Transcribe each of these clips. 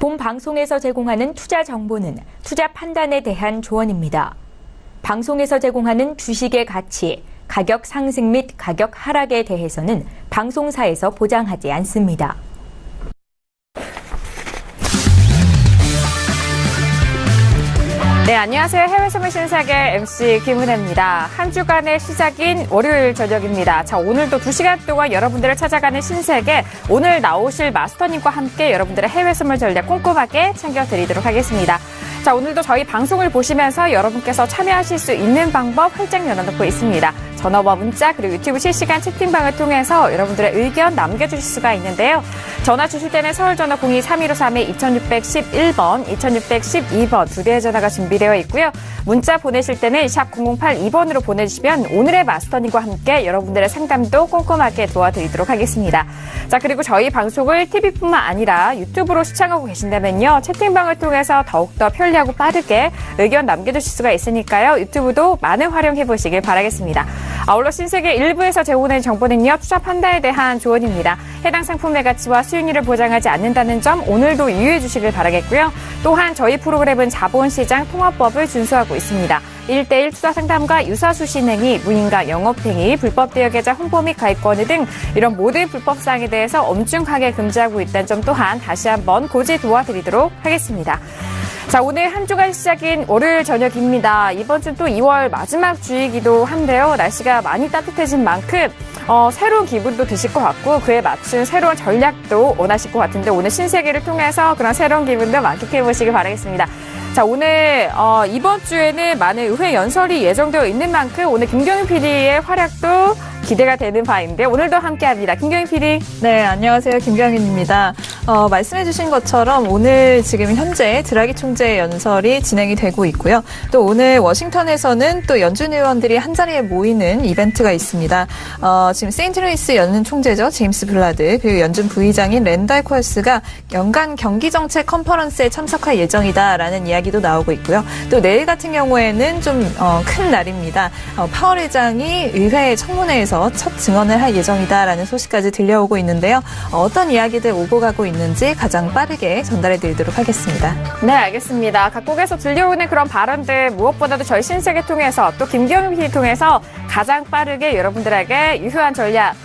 본 방송에서 제공하는 투자 정보는 투자 판단에 대한 조언입니다. 방송에서 제공하는 주식의 가치, 가격 상승 및 가격 하락에 대해서는 방송사에서 보장하지 않습니다. 네, 안녕하세요. 해외 선물 신세계 MC 김은혜입니다. 한 주간의 시작인 월요일 저녁입니다. 자, 오늘도 2시간 동안 여러분들을 찾아가는 신세계, 오늘 나오실 마스터님과 함께 여러분들의 해외 선물 전략 꼼꼼하게 챙겨드리도록 하겠습니다. 자, 오늘도 저희 방송을 보시면서 여러분께서 참여하실 수 있는 방법 활짝 열어놓고 있습니다. 전화와 문자 그리고 유튜브 실시간 채팅방을 통해서 여러분들의 의견 남겨주실 수가 있는데요. 전화 주실 때는 서울전화 02-3153-2611번, 2612번 두 대의 전화가 준비되어 있고요. 문자 보내실 때는 샵 0082번으로 보내주시면 오늘의 마스터님과 함께 여러분들의 상담도 꼼꼼하게 도와드리도록 하겠습니다. 자, 그리고 저희 방송을 TV뿐만 아니라 유튜브로 시청하고 계신다면요. 채팅방을 통해서 더욱더 편리하고 빠르게 의견 남겨주실 수가 있으니까요. 유튜브도 많은 활용해보시길 바라겠습니다. 아울러 신세계 1부에서 제공하는 정보는요. 투자 판단에 대한 조언입니다. 해당 상품의 가치와 수익률을 보장하지 않는다는 점 오늘도 유의해 주시길 바라겠고요. 또한 저희 프로그램은 자본시장 통화법을 준수하고 있습니다. 1:1 투자 상담과 유사수신행위, 무인가 영업행위, 불법 대여계좌 홍보 및 가입권유 등 이런 모든 불법사항에 대해서 엄중하게 금지하고 있다는 점 또한 다시 한번 고지 도와드리도록 하겠습니다. 자, 오늘 한 주간 시작인 월요일 저녁입니다. 이번 주 또 2월 마지막 주이기도 한데요. 날씨가 많이 따뜻해진 만큼 새로운 기분도 드실 것 같고 그에 맞춘 새로운 전략도 원하실 것 같은데 오늘 신세계를 통해서 그런 새로운 기분도 만끽해 보시길 바라겠습니다. 자, 오늘 이번 주에는 많은 의회 연설이 예정되어 있는 만큼 오늘 김경윤 PD의 활약도 기대가 되는 바인데 오늘도 함께합니다. 김경윤 PD. 네, 안녕하세요. 김경윤입니다. 말씀해 주신 것처럼 오늘 지금 현재 드라기 총재의 연설이 진행이 되고 있고요. 또 오늘 워싱턴에서는 또 연준 의원들이 한자리에 모이는 이벤트가 있습니다. 지금 세인트루이스 연준 총재죠. 제임스 블라드, 그리고 연준 부의장인 랜달 콜스가 연간 경기정책 컨퍼런스에 참석할 예정이다라는 이야기도 나오고 있고요. 또 내일 같은 경우에는 좀 큰 날입니다. 파월 의장이 의회 청문회에서 첫 증언을 할 예정이다라는 소식까지 들려오고 있는데요. 어떤 이야기들 오고 가고 있는지 가장 빠르게 전달해 드리도록 하겠습니다. 네, 알겠습니다. 각국에서 들려오는 그런 발언들 무엇보다도 저희 신세계 통해서 또 김경윤 PD 통해서 가장 빠르게 여러분들에게 유효한 전략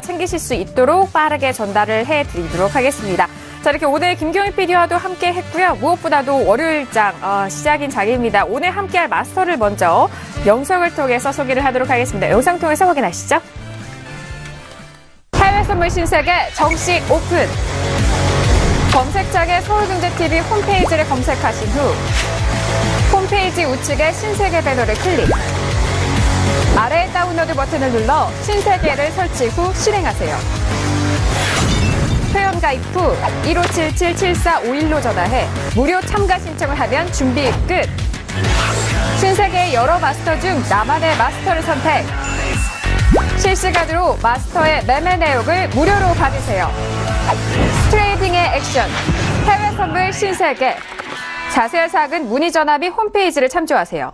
챙기실 수 있도록 빠르게 전달을 해드리도록 하겠습니다. 자, 이렇게 오늘 김경윤 PD와도 함께 했고요. 무엇보다도 월요일장 시작인 장입니다. 오늘 함께할 마스터를 먼저 영상을 통해서 소개를 하도록 하겠습니다. 영상 통해서 확인하시죠. 해외 선물 신세계 정식 오픈. 검색창에 서울경제TV 홈페이지를 검색하신 후 홈페이지 우측에 신세계 배너를 클릭. 아래 다운로드 버튼을 눌러 신세계를 설치 후 실행하세요. 회원가입 후 1577-7451로 전화해 무료 참가 신청을 하면 준비 끝. 신세계의 여러 마스터 중 나만의 마스터를 선택. 실시간으로 마스터의 매매 내역을 무료로 받으세요. 트레이딩의 액션, 해외 선물 신세계. 자세한 사항은 문의 전화 및 홈페이지를 참조하세요.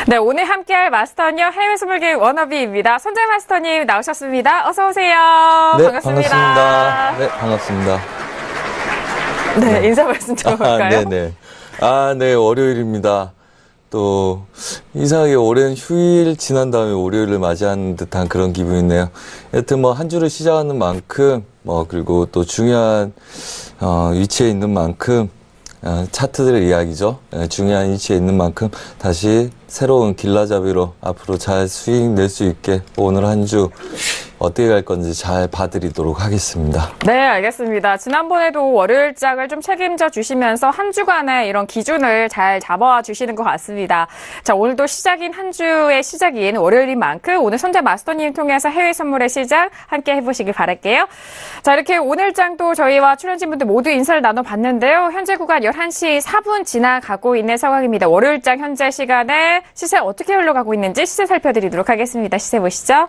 네, 오늘 함께할 마스터는요, 해외 선물교육 워너비입니다. 손재 마스터님 나오셨습니다. 어서 오세요. 네, 반갑습니다. 네, 반갑습니다. 네, 인사 말씀 들어볼까요? 네네. 네, 월요일입니다. 또 이상하게 오랜 휴일 지난 다음에 월요일을 맞이하는 듯한 그런 기분이네요. 여튼 한 주를 시작하는 만큼 그리고 또 중요한 위치에 있는 만큼 차트들의 이야기죠. 중요한 위치에 있는 만큼 다시 새로운 길라잡이로 앞으로 잘 수익 낼 수 있게 오늘 한 주 어떻게 갈 건지 잘 봐드리도록 하겠습니다. 네, 알겠습니다. 지난번에도 월요일장을 좀 책임져 주시면서 한 주간의 이런 기준을 잘 잡아 주시는 것 같습니다. 자, 오늘도 시작인 한 주의 시작인 월요일인 만큼 오늘 손재 마스터님 통해서 해외 선물의 시작 함께 해보시길 바랄게요. 자, 이렇게 오늘장도 저희와 출연진분들 모두 인사를 나눠봤는데요. 현재 구간 11시 4분 지나가고 있는 상황입니다. 월요일장 현재 시간에 시세 어떻게 흘러가고 있는지 시세 살펴드리도록 하겠습니다. 시세 보시죠.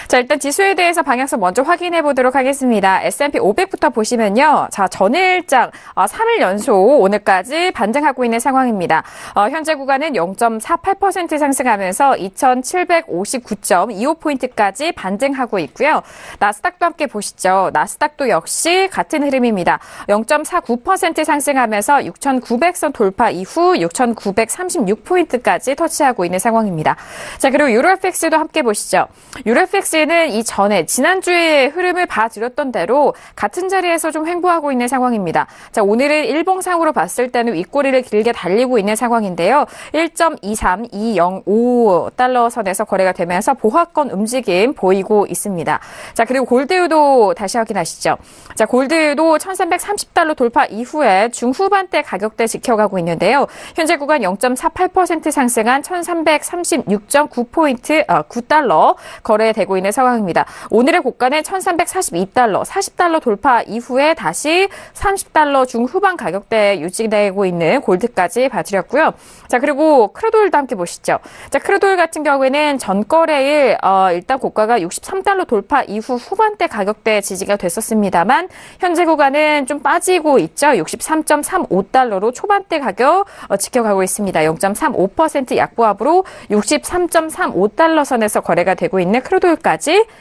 자, 일단 지수에 대해서 방향성 먼저 확인해 보도록 하겠습니다. S&P 500부터 보시면요. 자, 전일장 3일 연속 오늘까지 반등하고 있는 상황입니다. 현재 구간은 0.48% 상승하면서 2759.25포인트까지 반등하고 있고요. 나스닥도 함께 보시죠. 나스닥도 역시 같은 흐름입니다. 0.49% 상승하면서 6,900선 돌파 이후 6,936포인트까지 터치하고 있는 상황입니다. 자, 그리고 유로FX도 함께 보시죠. 유로FX는 이전에 지난주에 흐름을 봐드렸던 대로 같은 자리에서 좀 횡보하고 있는 상황입니다. 자, 오늘은 일봉상으로 봤을 때는 윗꼬리를 길게 달리고 있는 상황인데요. 1.23205달러 선에서 거래가 되면서 보합권 움직임 보이고 있습니다. 자, 그리고 골드유도 다시 확인하시죠. 자, 골드유도 1330달러 돌파 이후에 중후반대 가격대 지켜가고 있는데요. 현재 구간 0.48% 상승한 1336.9포인트, 9달러 거래되고 있는 상황입니다. 오늘의 고가는 1342달러, 40달러 돌파 이후에 다시 30달러 중후반 가격대에 유지되고 있는 골드까지 봐드렸고요. 자, 그리고 크루드오일도 함께 보시죠. 자, 크루드오일 같은 경우에는 전거래일 일단 고가가 63달러 돌파 이후 후반대 가격대 지지가 됐었습니다만 현재 구간은 좀 빠지고 있죠. 63.35달러로 초반대 가격 지켜가고 있습니다. 0.35% 약보합으로 63.35달러 선에서 거래가 되고 있는 크루드오일까지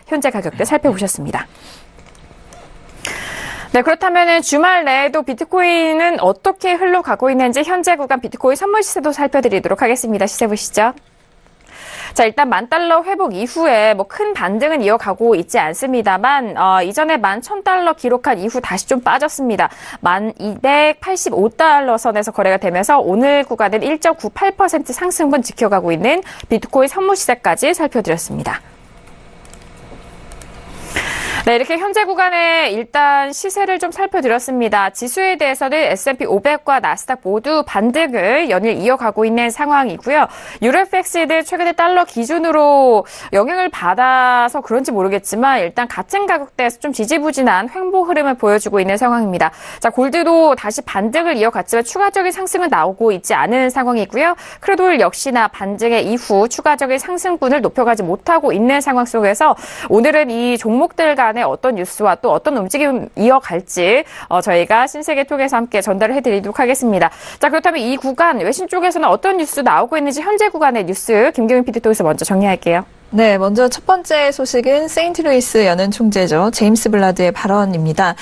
현재 가격대 살펴보셨습니다. 네, 그렇다면 주말 내에도 비트코인은 어떻게 흘러가고 있는지 현재 구간 비트코인 선물 시세도 살펴드리도록 하겠습니다. 시세 보시죠. 자, 일단 10,000달러 회복 이후에 큰 반등은 이어가고 있지 않습니다만, 이전에 11,000달러 기록한 이후 다시 좀 빠졌습니다. 1,285달러 선에서 거래가 되면서 오늘 구간은 1.98% 상승분 지켜가고 있는 비트코인 선물 시세까지 살펴드렸습니다. 네, 이렇게 현재 구간에 일단 시세를 좀 살펴드렸습니다. 지수에 대해서는 S&P 500과 나스닥 모두 반등을 연일 이어가고 있는 상황이고요. 유로FX는 최근에 달러 기준으로 영향을 받아서 그런지 모르겠지만 일단 같은 가격대에서 좀 지지부진한 횡보 흐름을 보여주고 있는 상황입니다. 자, 골드도 다시 반등을 이어갔지만 추가적인 상승은 나오고 있지 않은 상황이고요. 크루드오일 역시나 반등의 이후 추가적인 상승분을 높여가지 못하고 있는 상황 속에서 오늘은 이 종목들 간 어떤 뉴스와 또 어떤 움직임 이어갈지 저희가 신세계 통해서 함께 전달을 해드리도록 하겠습니다. 자, 그렇다면 이 구간 외신 쪽에서는 어떤 뉴스 나오고 있는지 현재 구간의 뉴스 김경민 PD 통해서 먼저 정리할게요. 네, 먼저 첫 번째 소식은 세인트루이스 연은 총재죠. 제임스 블라드의 발언입니다.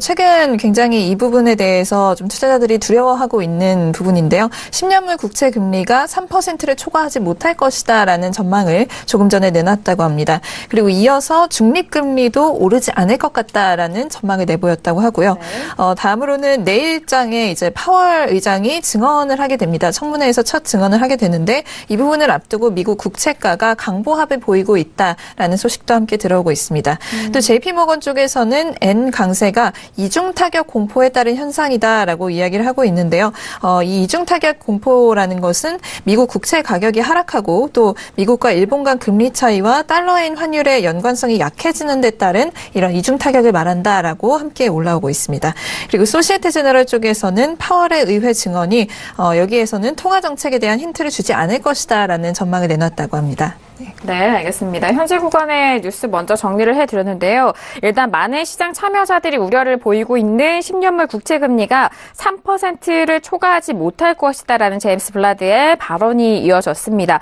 최근 굉장히 이 부분에 대해서 좀 투자자들이 두려워하고 있는 부분인데요. 10년물 국채 금리가 3%를 초과하지 못할 것이다라는 전망을 조금 전에 내놨다고 합니다. 그리고 이어서 중립금리도 오르지 않을 것 같다라는 전망을 내보였다고 하고요. 네. 다음으로는 내일장에 이제 파월 의장이 증언을 하게 됩니다. 청문회에서 첫 증언을 하게 되는데 이 부분을 앞두고 미국 국채가가 강보합을 보이고 있다라는 소식도 함께 들어오고 있습니다. 또 JP모건 쪽에서는 N 강세가 이중 타격 공포에 따른 현상이다라고 이야기를 하고 있는데요. 이 이중 타격 공포라는 것은 미국 국채 가격이 하락하고 또 미국과 일본 간 금리 차이와 달러엔 환율의 연관성이 약해지는 데 따른 이런 이중 타격을 말한다라고 함께 올라오고 있습니다. 그리고 소시에테 제너럴 쪽에서는 파월의 의회 증언이 여기에서는 통화 정책에 대한 힌트를 주지 않을 것이다라는 전망을 내놨다고 합니다. 네, 알겠습니다. 현재 구간의 뉴스 먼저 정리를 해드렸는데요. 일단 많은 시장 참여자들이 우려를 보이고 있는 10년물 국채금리가 3%를 초과하지 못할 것이다라는 제임스 블라드의 발언이 이어졌습니다.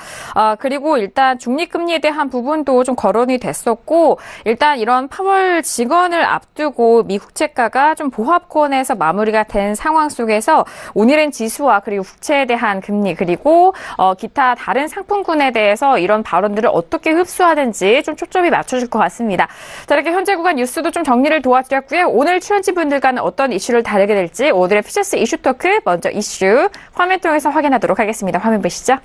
그리고 일단 중립금리에 대한 부분도 좀 거론이 됐었고 일단 이런 파월 증언을 앞두고 미 국채가가 좀 보합권에서 마무리가 된 상황 속에서 오늘은 지수와 그리고 국채에 대한 금리 그리고 기타 다른 상품군에 대해서 이런 발언들을 어떻게 흡수하는지 좀 초점이 맞춰질 것 같습니다. 자, 이렇게 현재 구간 뉴스도 좀 정리를 도와드렸고요. 오늘 출연진분들과는 어떤 이슈를 다루게 될지 오늘의 퓨처스 이슈 토크 먼저 이슈 화면 통해서 확인하도록 하겠습니다. 화면 보시죠.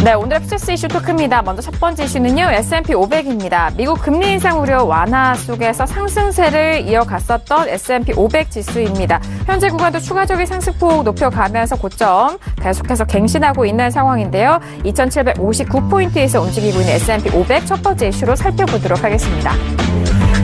네, 오늘의 퓨처스 이슈 토크입니다. 먼저 첫 번째 이슈는요. S&P 500입니다. 미국 금리 인상 우려 완화 속에서 상승세를 이어갔었던 S&P 500 지수입니다. 현재 구간도 추가적인 상승폭 높여가면서 고점 계속해서 갱신하고 있는 상황인데요. 2,759포인트에서 움직이고 있는 S&P 500 첫 번째 이슈로 살펴보도록 하겠습니다.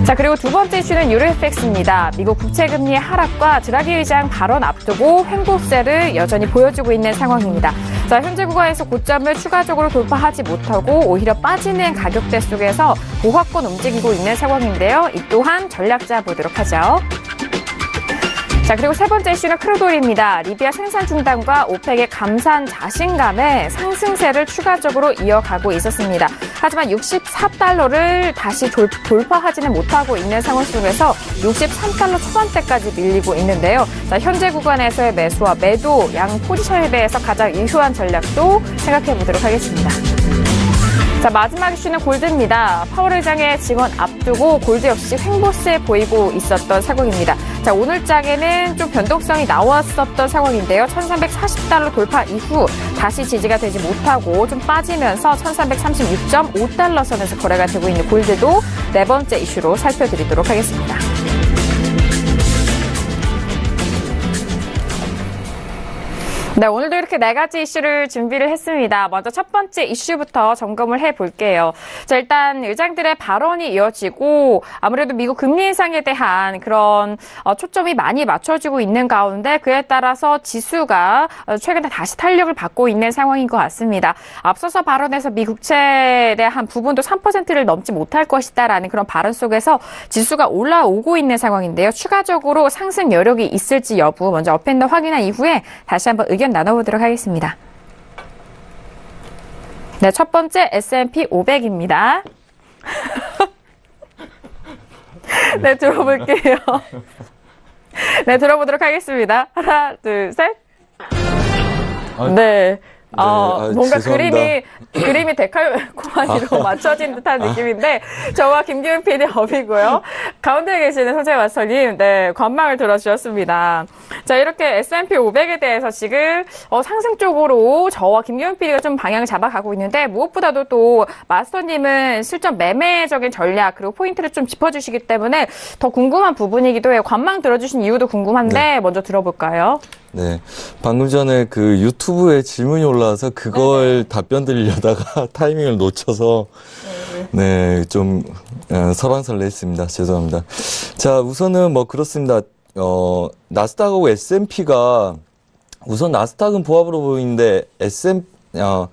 자, 그리고 두 번째 이슈는 유로FX입니다. 미국 국채금리의 하락과 드라기 의장 발언 앞두고 횡보세를 여전히 보여주고 있는 상황입니다. 자, 현재 구간에서 고점을 추가적으로 돌파하지 못하고 오히려 빠지는 가격대 속에서 보합권 움직이고 있는 상황인데요. 이 또한 전략자 보도록 하죠. 자, 그리고 세 번째 이슈는 크루드오일입니다. 리비아 생산 중단과 오펙의 감산 자신감에 상승세를 추가적으로 이어가고 있었습니다. 하지만 64달러를 다시 돌파하지는 못하고 있는 상황 속에서 63달러 초반대까지 밀리고 있는데요. 자, 현재 구간에서의 매수와 매도 양 포지션에 대해서 가장 유효한 전략도 생각해 보도록 하겠습니다. 자, 마지막 이슈는 골드입니다. 파월 의장의 증언 앞두고 골드 역시 횡보세 보이고 있었던 상황입니다. 자, 오늘 장에는 좀 변동성이 나왔었던 상황인데요. 1340달러 돌파 이후 다시 지지가 되지 못하고 좀 빠지면서 1336.5달러 선에서 거래가 되고 있는 골드도 네 번째 이슈로 살펴드리도록 하겠습니다. 네, 오늘도 이렇게 네 가지 이슈를 준비를 했습니다. 먼저 첫 번째 이슈부터 점검을 해볼게요. 자, 일단 의장들의 발언이 이어지고 아무래도 미국 금리 인상에 대한 그런 초점이 많이 맞춰지고 있는 가운데 그에 따라서 지수가 최근에 다시 탄력을 받고 있는 상황인 것 같습니다. 앞서서 발언에서 미 국채에 대한 부분도 3%를 넘지 못할 것이다라는 그런 발언 속에서 지수가 올라오고 있는 상황인데요. 추가적으로 상승 여력이 있을지 여부 먼저 업앤더 확인한 이후에 다시 한번 의견 나눠보도록 하겠습니다. 네, 첫 번째 S&P 500입니다. 네, 들어볼게요. 네, 들어보도록 하겠습니다. 하나, 둘, 셋. 네. 뭔가 죄송합니다. 그림이 데칼코마니로 맞춰진 듯한 느낌인데, 저와 김기훈 PD 업이고요. 가운데 계시는 선재 마스터님, 네, 관망을 들어주셨습니다. 자, 이렇게 S&P 500에 대해서 지금, 상승 쪽으로 저와 김기훈 PD가 좀 방향을 잡아가고 있는데, 무엇보다도 또 마스터님은 실전 매매적인 전략, 그리고 포인트를 좀 짚어주시기 때문에 더 궁금한 부분이기도 해요. 관망 들어주신 이유도 궁금한데, 네. 먼저 들어볼까요? 네. 방금 전에 그 유튜브에 질문이 올라와서 그걸 답변 드리려다가 타이밍을 놓쳐서 네, 좀 설왕설래했습니다. 죄송합니다. 자, 우선은 뭐 그렇습니다. 나스닥하고 S&P가 우선 나스닥은 보합으로 보이는데 S&P가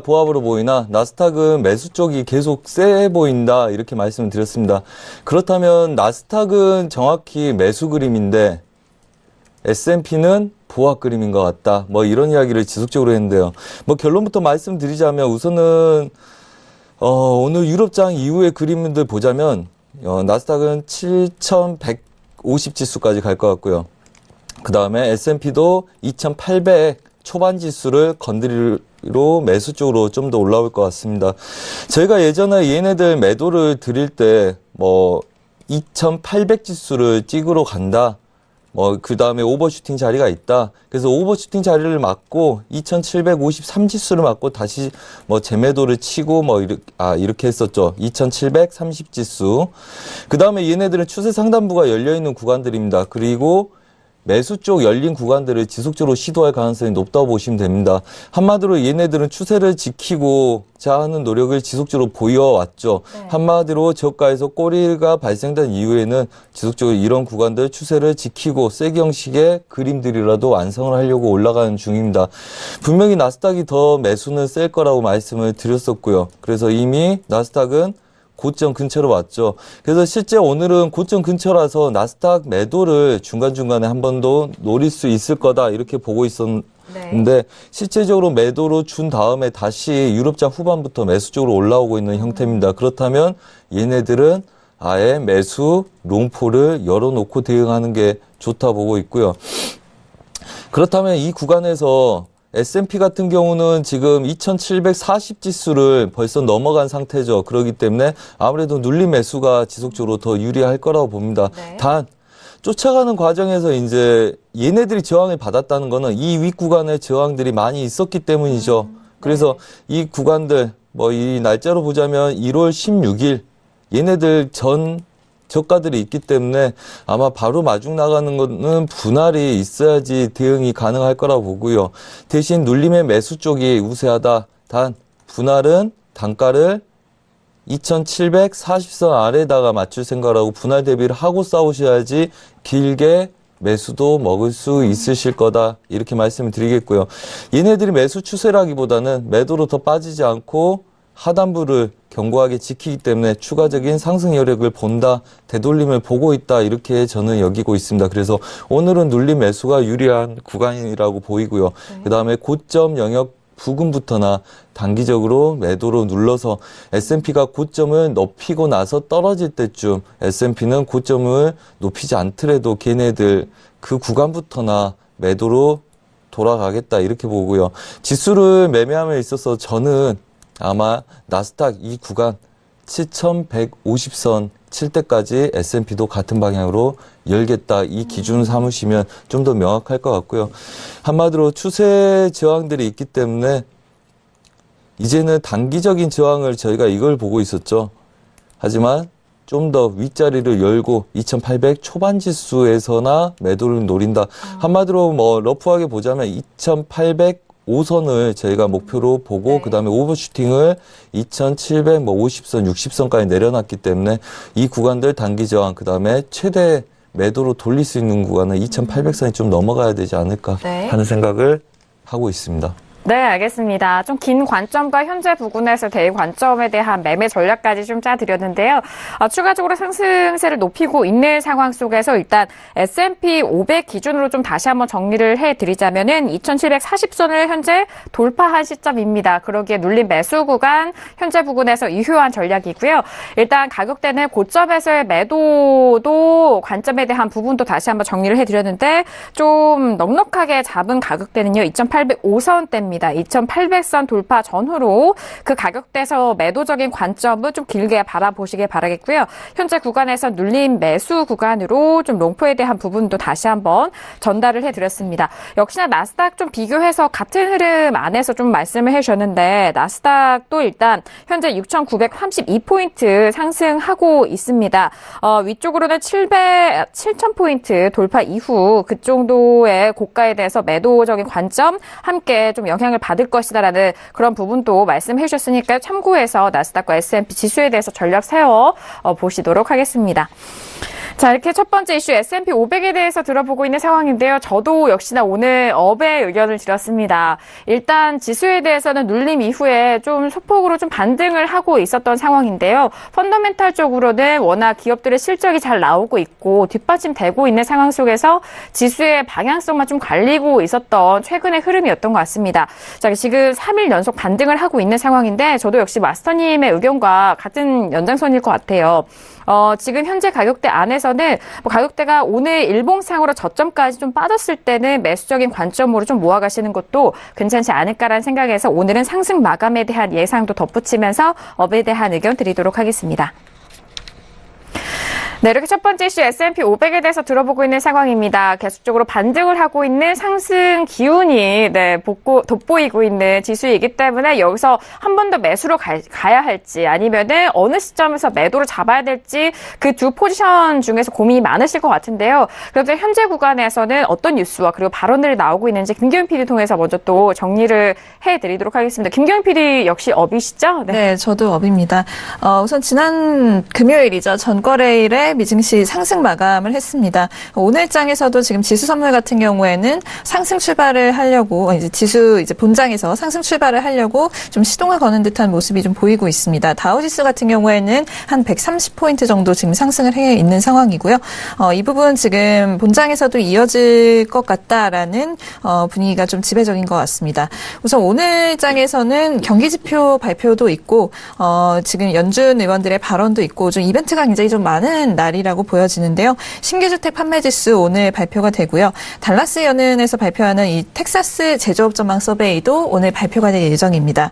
보합으로 보이나 나스닥은 매수 쪽이 계속 세 보인다 이렇게 말씀을 드렸습니다. 그렇다면 나스닥은 정확히 매수 그림인데 S&P는 보합 그림인 것 같다. 뭐 이런 이야기를 지속적으로 했는데요. 뭐 결론부터 말씀드리자면 우선은 오늘 유럽장 이후의 그림들 보자면 나스닥은 7,150 지수까지 갈 것 같고요. 그 다음에 S&P도 2,800 초반 지수를 건드리로 매수 쪽으로 좀 더 올라올 것 같습니다. 저희가 예전에 얘네들 매도를 드릴 때 뭐 2,800 지수를 찍으러 간다. 그 다음에 오버슈팅 자리가 있다. 그래서 오버슈팅 자리를 맞고 2,753 지수를 맞고 다시 재매도를 치고 이렇게 했었죠. 2,730 지수. 그 다음에 얘네들은 추세 상단부가 열려있는 구간들입니다. 그리고 매수 쪽 열린 구간들을 지속적으로 시도할 가능성이 높다고 보시면 됩니다. 한마디로 얘네들은 추세를 지키고자 하는 노력을 지속적으로 보여왔죠. 네. 한마디로 저가에서 꼬리가 발생된 이후에는 지속적으로 이런 구간들 추세를 지키고 세기 형식의 그림들이라도 완성을 하려고 올라가는 중입니다. 분명히 나스닥이 더 매수는 셀 거라고 말씀을 드렸었고요. 그래서 이미 나스닥은 고점 근처로 왔죠. 그래서 실제 오늘은 고점 근처라서 나스닥 매도를 중간중간에 한 번 더 노릴 수 있을 거다 이렇게 보고 있었는데 네. 실제적으로 매도로 준 다음에 다시 유럽장 후반부터 매수 쪽으로 올라오고 있는 형태입니다. 그렇다면 얘네들은 아예 매수 롱포를 열어놓고 대응하는 게 좋다 보고 있고요. 그렇다면 이 구간에서 S&P 같은 경우는 지금 2,740 지수를 벌써 넘어간 상태죠. 그렇기 때문에 아무래도 눌림 매수가 지속적으로 더 유리할 거라고 봅니다. 네. 단 쫓아가는 과정에서 이제 얘네들이 저항을 받았다는 거는 이 윗구간에 저항들이 많이 있었기 때문이죠. 그래서 이 구간들 이 날짜로 보자면 1월 16일 얘네들 전 저가들이 있기 때문에 아마 바로 마중 나가는 거는 분할이 있어야지 대응이 가능할 거라고 보고요. 대신 눌림의 매수 쪽이 우세하다. 단 분할은 단가를 2,740선 아래에다가 맞출 생각하고 분할 대비를 하고 싸우셔야지 길게 매수도 먹을 수 있으실 거다 이렇게 말씀을 드리겠고요. 얘네들이 매수 추세라기보다는 매도로 더 빠지지 않고 하단부를 견고하게 지키기 때문에 추가적인 상승 여력을 본다, 되돌림을 보고 있다 이렇게 저는 여기고 있습니다. 그래서 오늘은 눌림 매수가 유리한 구간이라고 보이고요. 그다음에 고점 영역 부근부터나 단기적으로 매도로 눌러서 S&P가 고점을 높이고 나서 떨어질 때쯤 S&P는 고점을 높이지 않더라도 걔네들 그 구간부터나 매도로 돌아가겠다 이렇게 보고요. 지수를 매매함에 있어서 저는 아마 나스닥 이 구간 7,150선 칠 때까지 S&P도 같은 방향으로 열겠다. 이 기준 삼으시면 좀 더 명확할 것 같고요. 한마디로 추세 저항들이 있기 때문에 이제는 단기적인 저항을 저희가 이걸 보고 있었죠. 하지만 좀 더 윗자리를 열고 2,800 초반 지수에서나 매도를 노린다. 한마디로 뭐 러프하게 보자면 2,800 5선을 저희가 목표로 보고 그다음에 오버슈팅을 2,700, 50선, 60선까지 내려놨기 때문에 이 구간들 단기 저항 그다음에 최대 매도로 돌릴 수 있는 구간은 2,800선이 좀 넘어가야 되지 않을까 하는 생각을 하고 있습니다. 네, 알겠습니다. 좀 긴 관점과 현재 부근에서 대응 관점에 대한 매매 전략까지 좀 짜드렸는데요. 추가적으로 상승세를 높이고 있는 상황 속에서 일단 S&P 500 기준으로 좀 다시 한번 정리를 해드리자면은 2,740선을 현재 돌파한 시점입니다. 그러기에 눌린 매수 구간 현재 부근에서 유효한 전략이고요. 일단 가격대는 고점에서의 매도도 관점에 대한 부분도 다시 한번 정리를 해드렸는데 좀 넉넉하게 잡은 가격대는요. 2,805선대입니다. 2,800선 돌파 전후로 그 가격대에서 매도적인 관점을 좀 길게 바라보시길 바라겠고요. 현재 구간에서 눌린 매수 구간으로 좀 롱포에 대한 부분도 다시 한번 전달을 해드렸습니다. 역시나 나스닥 좀 비교해서 같은 흐름 안에서 좀 말씀을 해주셨는데 나스닥도 일단 현재 6,932포인트 상승하고 있습니다. 위쪽으로는 7,000포인트 돌파 이후 그 정도의 고가에 대해서 매도적인 관점 함께 좀 영향을 받을 것이다라는 그런 부분도 말씀해 주셨으니까 참고해서 나스닥과 S&P 지수에 대해서 전략 세워 보시도록 하겠습니다. 자, 이렇게 첫 번째 이슈 S&P 500에 대해서 들어보고 있는 상황인데요. 저도 역시나 오늘 업의 의견을 드렸습니다. 일단 지수에 대해서는 눌림 이후에 좀 소폭으로 좀 반등을 하고 있었던 상황인데요. 펀더멘탈적으로는 워낙 기업들의 실적이 잘 나오고 있고 뒷받침되고 있는 상황 속에서 지수의 방향성만 좀 갈리고 있었던 최근의 흐름이었던 것 같습니다. 자, 지금 3일 연속 반등을 하고 있는 상황인데 저도 역시 마스터님의 의견과 같은 연장선일 것 같아요. 지금 현재 가격대 안에서는 가격대가 오늘 일봉상으로 저점까지 좀 빠졌을 때는 매수적인 관점으로 좀 모아가시는 것도 괜찮지 않을까라는 생각에서 오늘은 상승 마감에 대한 예상도 덧붙이면서 업에 대한 의견 드리도록 하겠습니다. 네, 이렇게 첫 번째 이슈 S&P 500에 대해서 들어보고 있는 상황입니다. 계속적으로 반등을 하고 있는 상승 기운이 돋보이고 있는 지수이기 때문에 여기서 한 번 더 매수로 가야 할지 아니면은 어느 시점에서 매도를 잡아야 될지 그 두 포지션 중에서 고민이 많으실 것 같은데요. 그런데 현재 구간에서는 어떤 뉴스와 그리고 발언들이 나오고 있는지 김경민 PD 통해서 먼저 또 정리를 해드리도록 하겠습니다. 김경민 PD 역시 업이시죠? 네, 저도 업입니다. 우선 지난 금요일이죠. 전거래일에 미증시 상승 마감을 했습니다. 오늘장에서도 지금 지수 선물 같은 경우에는 상승 출발을 하려고 지수 본장에서 상승 출발을 하려고 좀 시동을 거는 듯한 모습이 좀 보이고 있습니다. 다우지수 같은 경우에는 한 130포인트 정도 지금 상승을 해 있는 상황이고요. 이 부분 지금 본장에서도 이어질 것 같다라는 분위기가 좀 지배적인 것 같습니다. 우선 오늘장에서는 경기지표 발표도 있고 지금 연준 의원들의 발언도 있고 좀 이벤트가 굉장히 좀 많은 날이라고 보여지는데요. 신규주택 판매지수 오늘 발표가 되고요. 달라스 연은에서 발표하는 이 텍사스 제조업 전망 서베이도 오늘 발표가 될 예정입니다.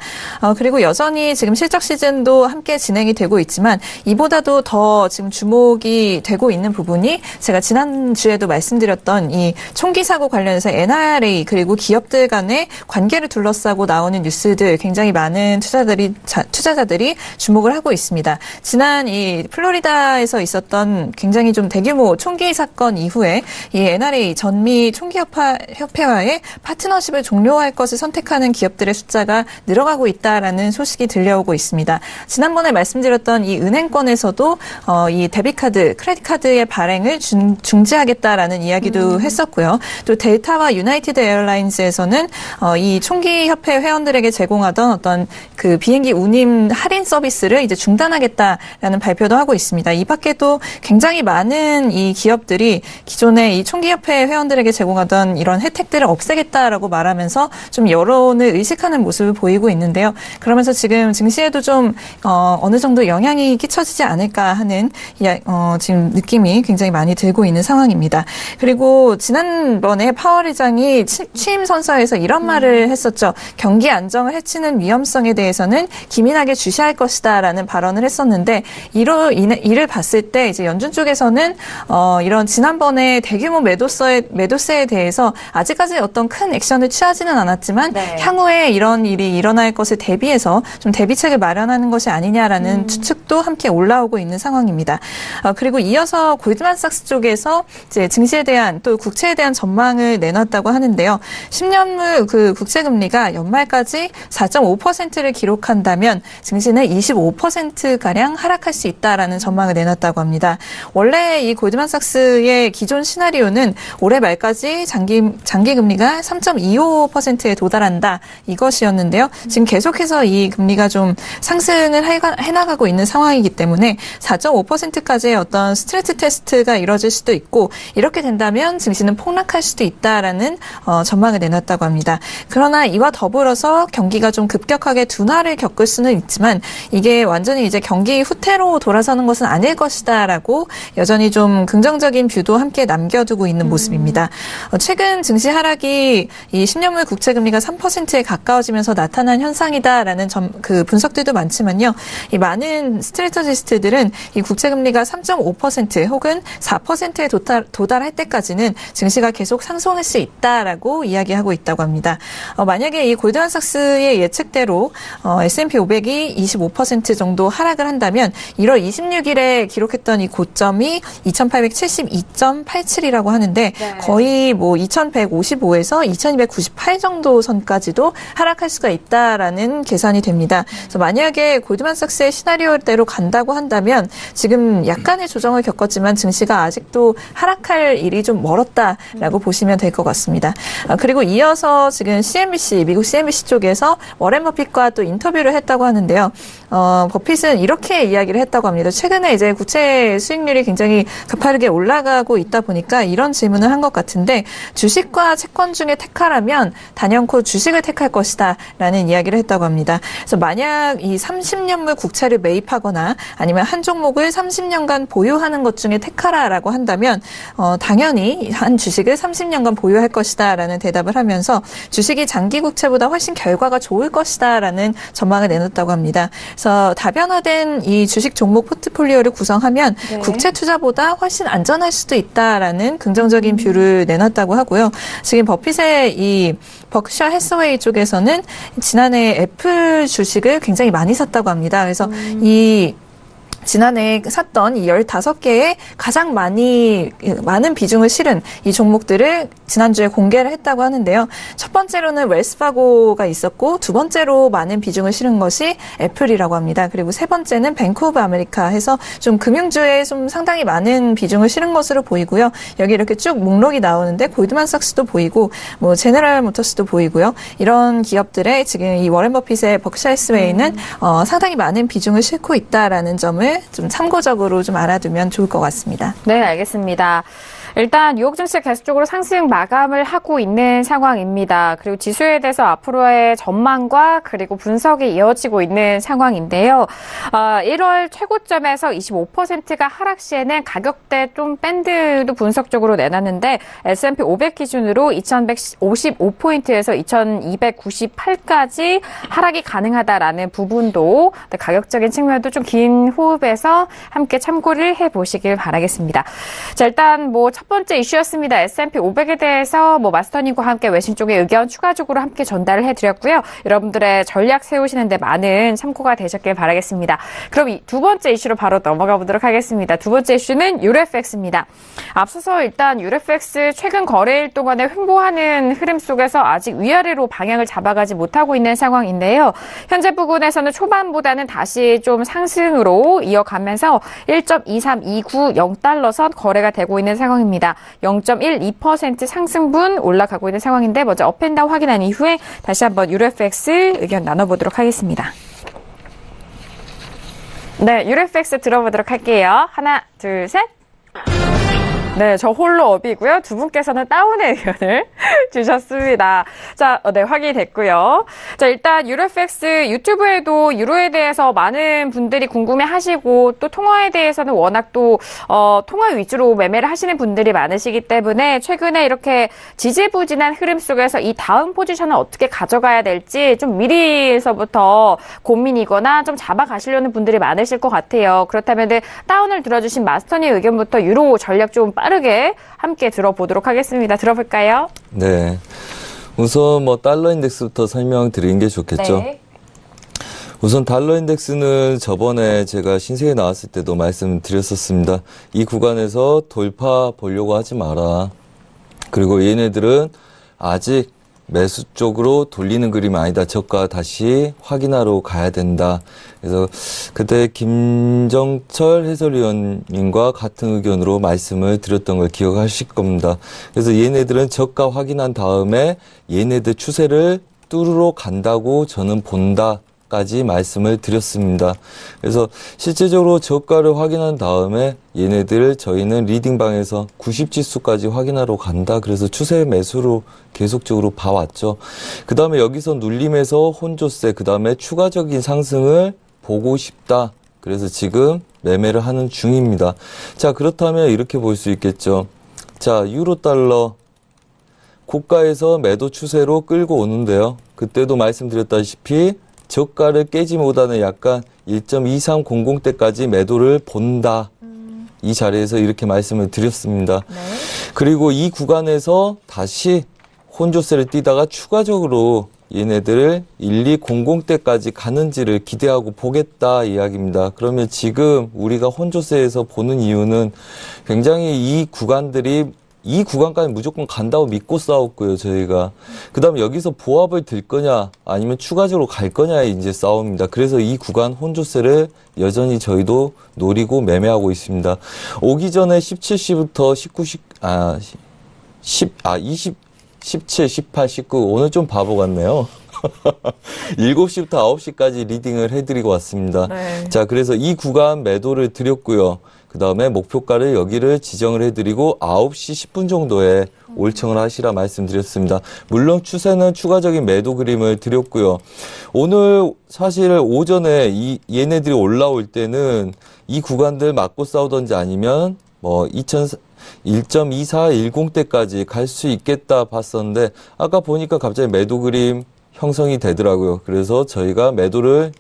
그리고 여전히 지금 실적 시즌도 함께 진행이 되고 있지만 이보다도 더 지금 주목이 되고 있는 부분이 제가 지난주에도 말씀드렸던 이 총기 사고 관련해서 NRA 그리고 기업들 간의 관계를 둘러싸고 나오는 뉴스들 굉장히 많은 투자자들이 주목을 하고 있습니다. 지난 이 플로리다에서 있었던 어떤 굉장히 좀 대규모 총기 사건 이후에 이 NRA 전미 총기협회와의 파트너십을 종료할 것을 선택하는 기업들의 숫자가 늘어가고 있다라는 소식이 들려오고 있습니다. 지난번에 말씀드렸던 이 은행권에서도 이 데비카드, 크레딧 카드의 발행을 중지하겠다라는 이야기도 했었고요. 또 델타와 유나이티드 에어라인즈에서는 이 총기협회 회원들에게 제공하던 어떤 그 비행기 운임 할인 서비스를 이제 중단하겠다라는 발표도 하고 있습니다. 이 밖에도 굉장히 많은 이 기업들이 기존에 이 총기협회 회원들에게 제공하던 이런 혜택들을 없애겠다라고 말하면서 좀 여론을 의식하는 모습을 보이고 있는데요. 그러면서 지금 증시에도 좀 어느 정도 영향이 끼쳐지지 않을까 하는 지금 느낌이 굉장히 많이 들고 있는 상황입니다. 그리고 지난번에 파월 의장이 취임 선서에서 이런 말을 했었죠. 경기 안정을 해치는 위험성에 대해서는 기민하게 주시할 것이다라는 발언을 했었는데 이를 봤을 때 이제 연준 쪽에서는 이런 지난번에 대규모 매도세에 대해서 아직까지 어떤 큰 액션을 취하지는 않았지만 향후에 이런 일이 일어날 것을 대비해서 좀 대비책을 마련하는 것이 아니냐라는 추측도 함께 올라오고 있는 상황입니다. 그리고 이어서 골드만삭스 쪽에서 이제 증시에 대한 또 국채에 대한 전망을 내놨다고 하는데요. 10년물 그 국채금리가 연말까지 4.5%를 기록한다면 증시는 25%가량 하락할 수 있다라는 전망을 내놨다고 합니다. 원래 이 골드만삭스의 기존 시나리오는 올해 말까지 장기금리가 3.25%에 도달한다 이것이었는데요. 지금 계속해서 이 금리가 좀 상승을 해나가고 있는 상황이기 때문에 4.5%까지의 어떤 스트레스 테스트가 이뤄질 수도 있고 이렇게 된다면 증시는 폭락할 수도 있다라는 전망을 내놨다고 합니다. 그러나 이와 더불어서 경기가 좀 급격하게 둔화를 겪을 수는 있지만 이게 완전히 이제 경기 후퇴로 돌아서는 것은 아닐 것이다라고 여전히 좀 긍정적인 뷰도 함께 남겨두고 있는 모습입니다. 최근 증시 하락이 이 10년물 국채금리가 3%에 가까워지면서 나타난 현상이다라는 그 분석들도 많지만요. 이 많은 스트래터지스트들은 이 국채금리가 3.5% 혹은 4%에 도달할 때까지는 증시가 계속 상승할 수 있다라고 이야기하고 있다고 합니다. 만약에 이 골드만삭스의 예측대로 S&P 500이 25% 정도 하락을 한다면 1월 26일에 기록했던 이 고점이 2872.87이라고 하는데 거의 뭐 2155에서 2298 정도 선까지도 하락할 수가 있다라는 계산이 됩니다. 그래서 만약에 골드만삭스의 시나리오대로 간다고 한다면 지금 약간의 조정을 겪었지만 증시가 아직도 하락할 일이 좀 멀었다라고 보시면 될 것 같습니다. 그리고 이어서 지금 미국 CNBC 쪽에서 워렌 버핏과 또 인터뷰를 했다고 하는데요. 버핏은 이렇게 이야기를 했다고 합니다. 최근에 이제 국채 수익률이 굉장히 가파르게 올라가고 있다 보니까 이런 질문을 한 것 같은데 주식과 채권 중에 택하라면 단연코 주식을 택할 것이다 라는 이야기를 했다고 합니다. 그래서 만약 이 30년물 국채를 매입하거나 아니면 한 종목을 30년간 보유하는 것 중에 택하라라고 한다면 당연히 한 주식을 30년간 보유할 것이다 라는 대답을 하면서 주식이 장기 국채보다 훨씬 결과가 좋을 것이다 라는 전망을 내놨다고 합니다. 그래서 다변화된 이 주식 종목 포트폴리오를 구성하면 국채 투자보다 훨씬 안전할 수도 있다라는 긍정적인 뷰를 내놨다고 하고요. 지금 버핏의 이 버크셔 해서웨이 쪽에서는 지난해 애플 주식을 굉장히 많이 샀다고 합니다. 그래서 이 지난해 샀던 이 15개의 가장 많은 비중을 실은 이 종목들을 지난주에 공개를 했다고 하는데요. 첫 번째로는 웰스파고가 있었고 두 번째로 많은 비중을 실은 것이 애플이라고 합니다. 그리고 세 번째는 뱅크 오브 아메리카 해서 좀 금융주에 좀 상당히 많은 비중을 실은 것으로 보이고요. 여기 이렇게 쭉 목록이 나오는데 골드만삭스도 보이고 뭐 제너럴 모터스도 보이고요. 이런 기업들의 지금 이 워렌 버핏의 버크셔 해서웨이는 상당히 많은 비중을 싣고 있다라는 점을 좀 참고적으로 좀 알아두면 좋을 것 같습니다. 네, 알겠습니다. 일단 뉴욕 증시 계속적으로 상승 마감을 하고 있는 상황입니다. 그리고 지수에 대해서 앞으로의 전망과 그리고 분석이 이어지고 있는 상황인데요. 1월 최고점에서 25%가 하락 시에는 가격대 좀 밴드도 분석적으로 내놨는데 S&P 500 기준으로 2155포인트에서 2298까지 하락이 가능하다라는 부분도 가격적인 측면도 좀 긴 호흡에서 함께 참고를 해보시길 바라겠습니다. 자, 일단 첫 첫 번째 이슈였습니다. S&P 500에 대해서 마스터님과 함께 외신 쪽의 의견 추가적으로 함께 전달을 해드렸고요. 여러분들의 전략 세우시는데 많은 참고가 되셨길 바라겠습니다. 그럼 이 두 번째 이슈로 바로 넘어가 보도록 하겠습니다. 두 번째 이슈는 유로FX입니다. 앞서서 일단 유로FX 최근 거래일 동안에 횡보하는 흐름 속에서 아직 위아래로 방향을 잡아가지 못하고 있는 상황인데요. 현재 부근에서는 초반보다는 다시 좀 상승으로 이어가면서 1.23290 선 거래가 되고 있는 상황입니다. 0.12% 상승분 올라가고 있는 상황인데 먼저 업앤다운 확인한 이후에 다시 한번 유로FX 의견 나눠보도록 하겠습니다. 네, 유로FX 들어보도록 할게요. 하나, 둘, 셋. 네, 저 홀로 업이고요. 두 분께서는 다운의 의견을 주셨습니다. 자, 네, 확인이 됐고요. 자, 일단 유로FX 유튜브에도 유로에 대해서 많은 분들이 궁금해 하시고 또 통화에 대해서는 워낙 또 통화 위주로 매매를 하시는 분들이 많으시기 때문에 최근에 이렇게 지지부진한 흐름 속에서 이 다음 포지션을 어떻게 가져가야 될지 좀 미리서부터 고민이거나 좀 잡아가시려는 분들이 많으실 것 같아요. 그렇다면 다운을 들어주신 마스터님 의견부터 유로 전략 좀 빠르게 함께 들어보도록 하겠습니다. 들어볼까요? 네. 우선 달러 인덱스부터 설명드리는 게 좋겠죠. 네. 우선 달러 인덱스는 저번에 제가 신세계 나왔을 때도 말씀드렸었습니다. 이 구간에서 돌파 보려고 하지 마라. 그리고 얘네들은 아직 매수 쪽으로 돌리는 그림이 아니다. 저가 다시 확인하러 가야 된다. 그래서 그때 김정철 해설위원님과 같은 의견으로 말씀을 드렸던 걸 기억하실 겁니다. 그래서 얘네들은 저가 확인한 다음에 얘네들 추세를 뚫으러 간다고 저는 본다. 까지 말씀을 드렸습니다. 그래서 실제적으로 저가를 확인한 다음에 얘네들 저희는 리딩방에서 90지수까지 확인하러 간다. 그래서 추세 매수로 계속적으로 봐왔죠. 그 다음에 여기서 눌림에서 혼조세, 그 다음에 추가적인 상승을 보고 싶다. 그래서 지금 매매를 하는 중입니다. 자, 그렇다면 이렇게 볼 수 있겠죠. 자, 유로 달러 고가에서 매도 추세로 끌고 오는데요. 그때도 말씀드렸다시피 저가를 깨지 못하는 약간 1.2300대까지 매도를 본다. 이 자리에서 이렇게 말씀을 드렸습니다. 네. 그리고 이 구간에서 다시 혼조세를 띄다가 추가적으로 얘네들을 1200대까지 가는지를 기대하고 보겠다 이야기입니다. 그러면 지금 우리가 혼조세에서 보는 이유는 굉장히 이 구간들이 이 구간까지 무조건 간다고 믿고 싸웠고요, 저희가. 그 다음에 여기서 보합을 들 거냐, 아니면 추가적으로 갈 거냐의 이제 싸움입니다. 그래서 이 구간 혼조세를 여전히 저희도 노리고 매매하고 있습니다. 오기 전에 17시부터 17, 18, 19. 오늘 좀 바보 같네요. 7시부터 9시까지 리딩을 해드리고 왔습니다. 네. 자, 그래서 이 구간 매도를 드렸고요. 그 다음에 목표가를 여기를 지정을 해드리고 9시 10분 정도에 올청을 하시라 말씀드렸습니다. 물론 추세는 추가적인 매도 그림을 드렸고요. 오늘 사실 오전에 얘네들이 올라올 때는 이 구간들 맞고 싸우던지 아니면 1.2410대까지 갈 수 있겠다 봤었는데 아까 보니까 갑자기 매도 그림 형성이 되더라고요. 그래서 저희가 매도를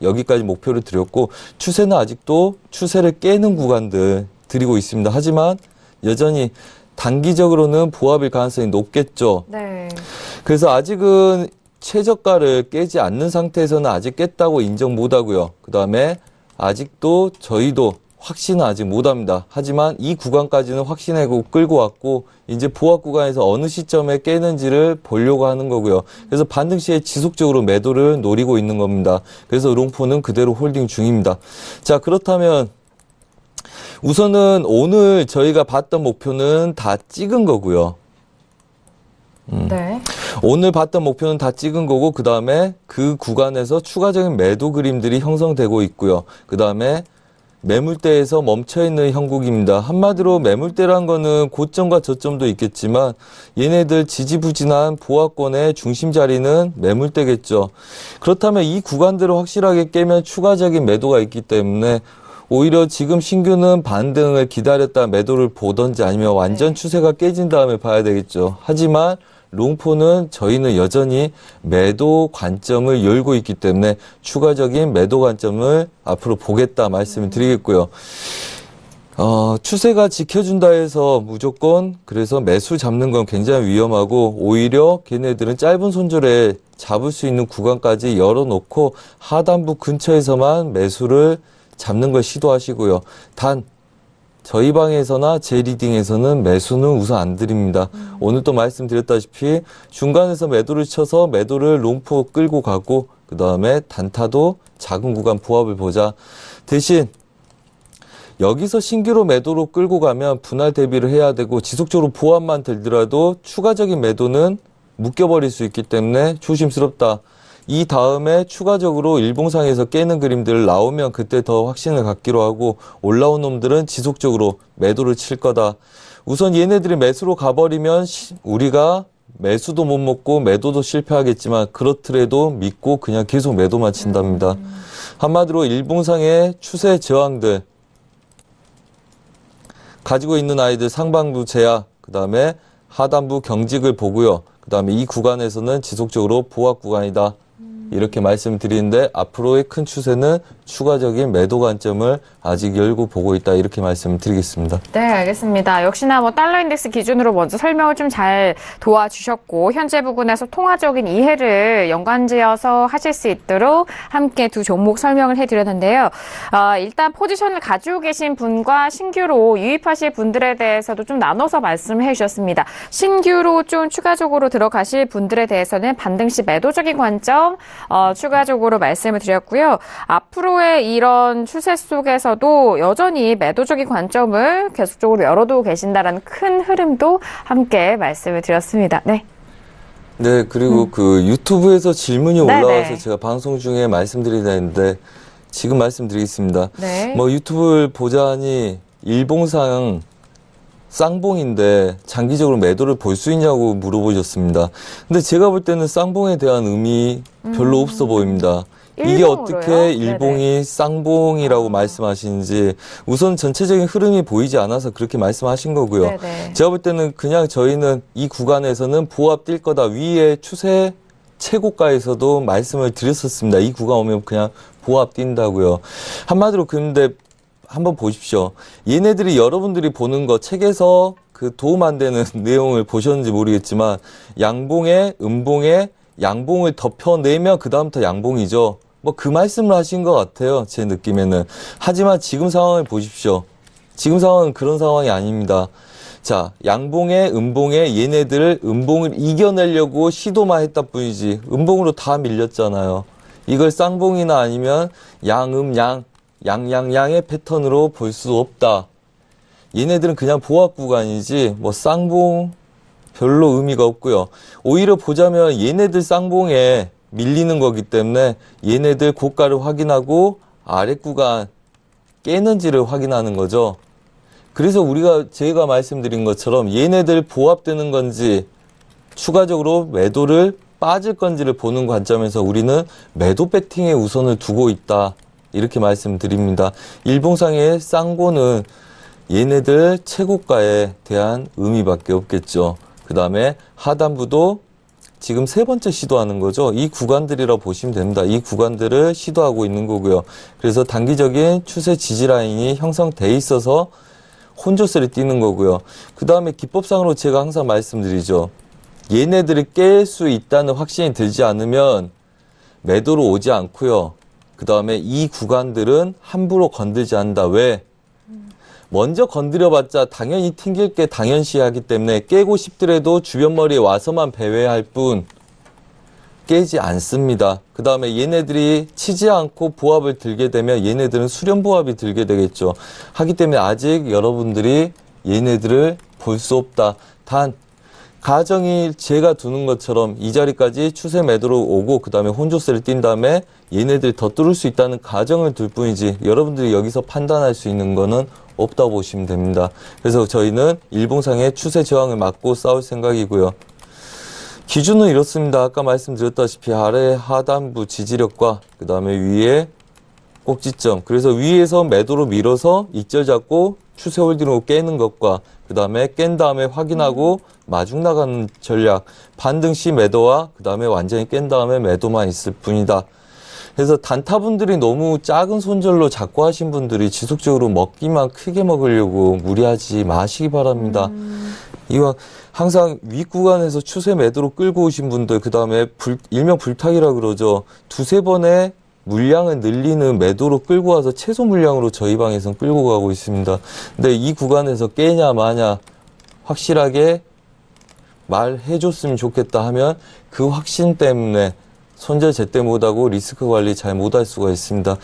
여기까지 목표를 드렸고 추세는 아직도 추세를 깨는 구간들 드리고 있습니다. 하지만 여전히 단기적으로는 보합일 가능성이 높겠죠. 네. 그래서 아직은 최저가를 깨지 않는 상태에서는 아직 깼다고 인정 못하고요. 그 다음에 아직도 저희도 확신은 아직 못합니다. 하지만 이 구간까지는 확신하고 끌고 왔고 이제 보합 구간에서 어느 시점에 깨는지를 보려고 하는 거고요. 그래서 반등 시에 지속적으로 매도를 노리고 있는 겁니다. 그래서 롱포는 그대로 홀딩 중입니다. 자, 그렇다면 우선은 오늘 저희가 봤던 목표는 다 찍은 거고요. 네. 오늘 봤던 목표는 다 찍은 거고 그 다음에 그 구간에서 추가적인 매도 그림들이 형성되고 있고요. 그 다음에 매물대에서 멈춰있는 형국입니다. 한마디로 매물대란 거는 고점과 저점도 있겠지만 얘네들 지지부진한 보합권의 중심 자리는 매물대겠죠. 그렇다면 이 구간들을 확실하게 깨면 추가적인 매도가 있기 때문에 오히려 지금 신규는 반등을 기다렸다 매도를 보던지 아니면 완전 추세가 깨진 다음에 봐야 되겠죠. 하지만 롱포는 저희는 여전히 매도 관점을 열고 있기 때문에 추가적인 매도 관점을 앞으로 보겠다 말씀을 드리겠고요. 추세가 지켜준다 해서 무조건 그래서 매수 잡는 건 굉장히 위험하고 오히려 걔네들은 짧은 손절에 잡을 수 있는 구간까지 열어놓고 하단부 근처에서만 매수를 잡는 걸 시도하시고요. 단 저희 방에서나 제 리딩에서는 매수는 우선 안 드립니다. 오늘 또 말씀드렸다시피 중간에서 매도를 쳐서 매도를 롱포 끌고 가고 그 다음에 단타도 작은 구간 보합을 보자. 대신 여기서 신규로 매도로 끌고 가면 분할 대비를 해야 되고 지속적으로 보합만 들더라도 추가적인 매도는 묶여버릴 수 있기 때문에 조심스럽다. 이 다음에 추가적으로 일봉상에서 깨는 그림들 나오면 그때 더 확신을 갖기로 하고 올라온 놈들은 지속적으로 매도를 칠 거다. 우선 얘네들이 매수로 가버리면 우리가 매수도 못 먹고 매도도 실패하겠지만 그렇더라도 믿고 그냥 계속 매도만 친답니다. 한마디로 일봉상의 추세 저항들 가지고 있는 아이들 상반부 제약, 그 다음에 하단부 경직을 보고요. 그 다음에 이 구간에서는 지속적으로 보합 구간이다. 이렇게 말씀드리는데 앞으로의 큰 추세는 추가적인 매도 관점을 아직 열고 보고 있다. 이렇게 말씀을 드리겠습니다. 네, 알겠습니다. 역시나 달러 인덱스 기준으로 먼저 설명을 좀 잘 도와주셨고 현재 부분에서 통화적인 이해를 연관지어서 하실 수 있도록 함께 두 종목 설명을 해드렸는데요. 일단 포지션을 가지고 계신 분과 신규로 유입하실 분들에 대해서도 좀 나눠서 말씀을 해주셨습니다. 신규로 좀 추가적으로 들어가실 분들에 대해서는 반등 시 매도적인 관점 추가적으로 말씀을 드렸고요. 앞으로의 이런 추세 속에서도 여전히 매도적인 관점을 계속적으로 열어두고 계신다라는 큰 흐름도 함께 말씀을 드렸습니다. 네. 네, 그리고 그 유튜브에서 질문이 네네. 올라와서 제가 방송 중에 말씀드리려 했는데 지금 말씀드리겠습니다. 네. 유튜브를 보자니 일봉상 쌍봉인데 장기적으로 매도를 볼 수 있냐고 물어보셨습니다. 근데 제가 볼 때는 쌍봉에 대한 의미 별로 없어 보입니다. 이게 일봉으로요? 어떻게 일봉이 네네. 쌍봉이라고 말씀하시는지 우선 전체적인 흐름이 보이지 않아서 그렇게 말씀하신 거고요. 네네. 제가 볼 때는 그냥 저희는 이 구간에서는 보합 뛸 거다. 위에 추세 최고가에서도 말씀을 드렸었습니다. 이 구간 오면 그냥 보합 뛴다고요. 한마디로 근데 한번 보십시오. 얘네들이 여러분들이 보는 거 책에서 그 도움 안 되는 내용을 보셨는지 모르겠지만 양봉에 음봉에 양봉을 덮여내면 그 다음부터 양봉이죠. 그 말씀을 하신 것 같아요. 제 느낌에는. 하지만 지금 상황을 보십시오. 지금 상황은 그런 상황이 아닙니다. 자, 양봉에 음봉에 얘네들 음봉을 이겨내려고 시도만 했다 뿐이지 음봉으로 다 밀렸잖아요. 이걸 쌍봉이나 아니면 양의 패턴으로 볼 수 없다. 얘네들은 그냥 보합 구간이지 쌍봉 별로 의미가 없고요. 오히려 보자면 얘네들 쌍봉에 밀리는 거기 때문에 얘네들 고가를 확인하고 아래 구간 깨는지를 확인하는 거죠. 그래서 제가 말씀드린 것처럼 얘네들 보합되는 건지 추가적으로 매도를 빠질 건지를 보는 관점에서 우리는 매도 배팅에 우선을 두고 있다. 이렇게 말씀드립니다. 일봉상의 쌍고는 얘네들 최고가에 대한 의미밖에 없겠죠. 그 다음에 하단부도 지금 세 번째 시도하는 거죠. 이 구간들이라 보시면 됩니다. 이 구간들을 시도하고 있는 거고요. 그래서 단기적인 추세 지지 라인이 형성돼 있어서 혼조세를 띄는 거고요. 그 다음에 기법상으로 제가 항상 말씀드리죠. 얘네들이 깰 수 있다는 확신이 들지 않으면 매도로 오지 않고요. 그 다음에 이 구간들은 함부로 건들지 않는다. 왜? 먼저 건드려봤자 당연히 튕길 게 당연시하기 때문에 깨고 싶더라도 주변 머리에 와서만 배회할 뿐 깨지 않습니다. 그 다음에 얘네들이 치지 않고 보합을 들게 되면 얘네들은 수렴 보합이 들게 되겠죠. 하기 때문에 아직 여러분들이 얘네들을 볼 수 없다. 단 가정이 제가 두는 것처럼 이 자리까지 추세 매도로 오고 그 다음에 혼조세를 띈 다음에 얘네들 더 뚫을 수 있다는 가정을 둘 뿐이지 여러분들이 여기서 판단할 수 있는 거는 없다고 보시면 됩니다. 그래서 저희는 일봉상의 추세 저항을 막고 싸울 생각이고요. 기준은 이렇습니다. 아까 말씀드렸다시피 아래 하단부 지지력과 그 다음에 위에 꼭지점. 그래서 위에서 매도로 밀어서 익절 잡고 추세 홀딩으로 깨는 것과 그 다음에 깬 다음에 확인하고 마중 나가는 전략. 반등 시 매도와 그 다음에 완전히 깬 다음에 매도만 있을 뿐이다. 그래서 단타분들이 너무 작은 손절로 자꾸 하신 분들이 지속적으로 먹기만 크게 먹으려고 무리하지 마시기 바랍니다. 이왕 항상 윗구간에서 추세 매도로 끌고 오신 분들, 그 다음에 일명 불탁이라 그러죠. 두세 번의 물량을 늘리는 매도로 끌고 와서 최소 물량으로 저희 방에선 끌고 가고 있습니다. 근데 이 구간에서 깨냐 마냐 확실하게 말해줬으면 좋겠다 하면 그 확신 때문에 손절 제때 못하고 리스크 관리 잘 못할 수가 있습니다.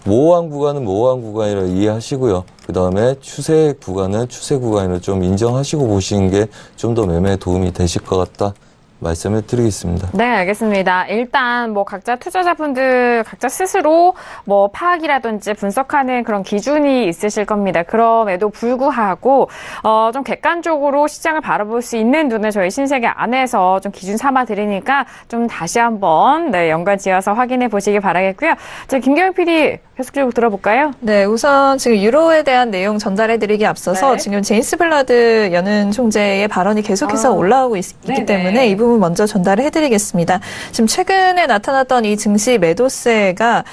모호한 구간은 모호한 구간이라 이해하시고요. 그 다음에 추세 구간은 추세 구간으로 좀 인정하시고 보시는 게 좀 더 매매에 도움이 되실 것 같다 말씀을 드리겠습니다. 네, 알겠습니다. 일단 뭐 각자 투자자분들 각자 스스로 뭐 파악이라든지 분석하는 그런 기준이 있으실 겁니다. 그럼에도 불구하고 좀 객관적으로 시장을 바라볼 수 있는 눈을 저희 신세계 안에서 좀 기준 삼아 드리니까 좀 다시 한번 연관 지어서 확인해 보시기 바라겠고요. 자, 김경희 PD 계속적으로 들어볼까요? 네, 우선 지금 유로에 대한 내용 전달해드리기 앞서서 네. 지금 제임스 블라드 연은 총재의 발언이 계속해서 올라오고 있기 때문에 이 부분 먼저 전달해드리겠습니다. 지금 최근에 나타났던 이 증시 매도세가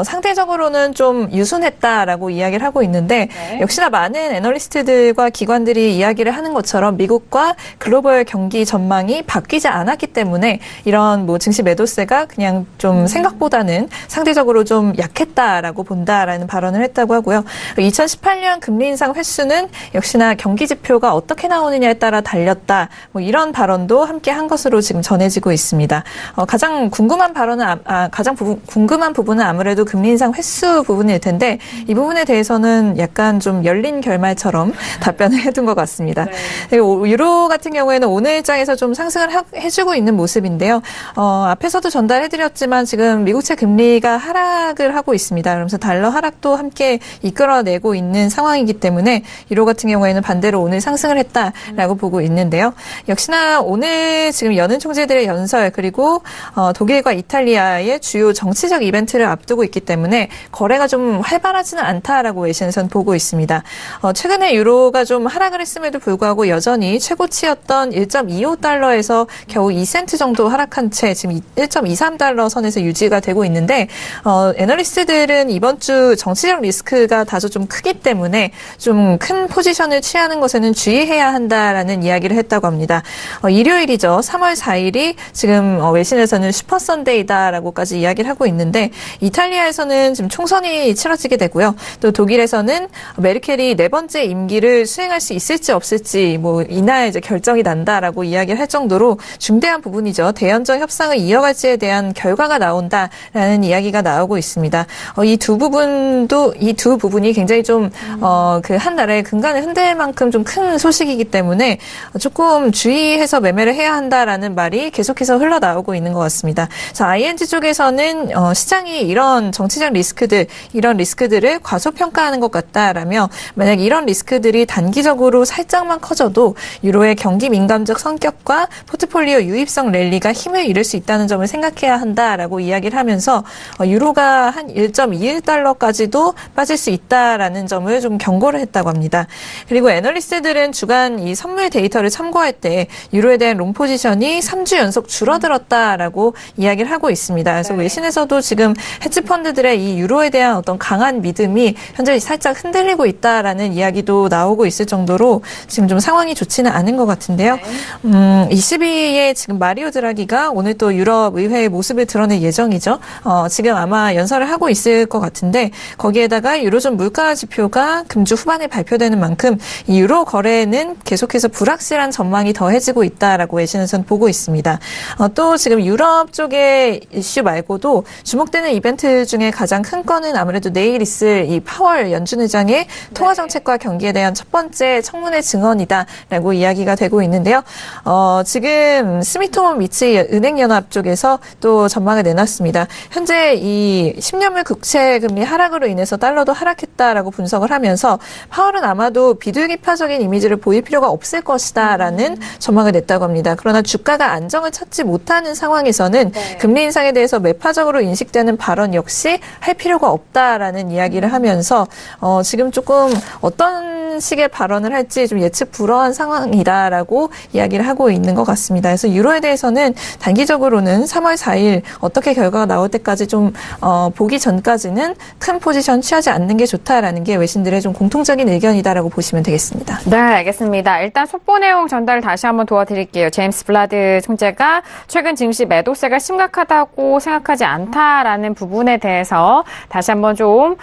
상대적으로는 좀 유순했다라고 이야기를 하고 있는데 역시나 많은 애널리스트들과 기관들이 이야기를 하는 것처럼 미국과 글로벌 경기 전망이 바뀌지 않았기 때문에 이런 뭐 증시 매도세가 그냥 좀 생각보다는 상대적으로 좀 약했다라고 본다라는 발언을 했다고 하고요. 2018년 금리 인상 횟수는 역시나 경기 지표가 어떻게 나오느냐에 따라 달렸다. 뭐 이런 발언도 함께 한 것으로 지금 전해지고 있습니다. 가장 궁금한 궁금한 부분은 아무래도 금리 인상 횟수 부분일 텐데 이 부분에 대해서는 약간 좀 열린 결말처럼 답변을 해둔 것 같습니다. 그리고 유로 같은 경우에는 오늘 일장에서 좀 상승을 해주고 있는 모습인데요. 앞에서도 전달해드렸지만 지금 미국채 금리가 하락을 하고 있습니다. 그러면서 달러 하락도 함께 이끌어내고 있는 상황이기 때문에 유로 같은 경우에는 반대로 오늘 상승을 했다라고 보고 있는데요. 역시나 오늘 지금 연은 총재들의 연설 그리고 독일과 이탈리아의 주요 정치적 이벤트를 앞두고 있기 때문에 거래가 좀 활발하지는 않다라고 외신에서는 보고 있습니다. 최근에 유로가 좀 하락을 했음에도 불구하고 여전히 최고치였던 1.25달러에서 겨우 2센트 정도 하락한 채 지금 1.23달러 선에서 유지가 되고 있는데 애널리스트들은 이번 주 정치적 리스크가 다소 좀 크기 때문에 좀 큰 포지션을 취하는 것에는 주의해야 한다라는 이야기를 했다고 합니다. 일요일이죠. 3월 4일이 지금 외신에서는 슈퍼 선데이다라고까지 이야기를 하고 있는데 이탈리아에서는 지금 총선이 치러지게 되고요. 또 독일에서는 메르켈이 네 번째 임기를 수행할 수 있을지 없을지 뭐 이날 이제 결정이 난다라고 이야기를 할 정도로 중대한 부분이죠. 대연정 협상을 이어갈지에 대한 결과가 나온다라는 이야기가 나오고 있습니다. 이 두 부분이 굉장히 좀 그 한 달에 근간을 흔들 만큼 좀 큰 소식이기 때문에 조금 주의해서 매매를 해야 한다라는 말이 계속해서 흘러나오고 있는 것 같습니다. 자, ING 쪽에서는 시장이 이런 정치적 이런 리스크들을 과소평가하는 것 같다라며 만약 이런 리스크들이 단기적으로 살짝만 커져도 유로의 경기 민감적 성격과 포트폴리오 유입성 랠리가 힘을 잃을 수 있다는 점을 생각해야 한다라고 이야기를 하면서 유로가 한 1.21달러까지도 빠질 수 있다라는 점을 좀 경고를 했다고 합니다. 그리고 애널리스트들은 주간 이 선물 데이터를 참고할 때 유로에 대한 롱 포지션이 3주 연속 줄어들었다라고 이야기를 하고 있습니다. 그래서 외신에서도 지금 헤지펀드들의 이 유로에 대한 어떤 강한 믿음이 현재 살짝 흔들리고 있다라는 이야기도 나오고 있을 정도로 지금 좀 상황이 좋지는 않은 것 같은데요. ECB의 지금 마리오 드라기가 오늘 또 유럽 의회의 모습을 드러낼 예정이죠. 지금 아마 연설을 하고 있을 것 같은데 거기에다가 유로존 물가 지표가 금주 후반에 발표되는 만큼 이 유로 거래에는 계속해서 불확실한 전망이 더해지고 있다라고 외신에서는 보고 있습니다. 또 지금 유럽 쪽의 이슈 말고도 주목되는 이벤트 중에 가장 큰 건은 아무래도 내일 있을 이 파월 연준 의장의 통화 정책과 경기에 대한 첫 번째 청문회 증언이다라고 이야기가 되고 있는데요. 지금 스미토모 미츠 은행연합 쪽에서 또 전망을 내놨습니다. 현재 이 10년물 국채 국채 금리 하락으로 인해서 달러도 하락했다라고 분석을 하면서 파월은 아마도 비둘기파적인 이미지를 보일 필요가 없을 것이다라는 전망을 냈다고 합니다. 그러나 주가가 안정을 찾지 못하는 상황에서는 금리 인상에 대해서 매파적으로 인식되는 발언 역시 할 필요가 없다라는 이야기를 하면서 지금 조금 어떤 식의 발언을 할지 좀 예측 불허한 상황이다라고 이야기를 하고 있는 것 같습니다. 그래서 유로에 대해서는 단기적으로는 3월 4일 어떻게 결과가 나올 때까지 좀 보기 전까지는 큰 포지션 취하지 않는 게 좋다라는 게 외신들의 좀 공통적인 의견이다라고 보시면 되겠습니다. 네, 알겠습니다. 일단 속보 내용 전달 다시 한번 도와드릴게요. 제임스 블라드 총재가 최근 증시 매도세가 심각하다고 생각하지 않다라는 부분에 대해서 다시 한번 좀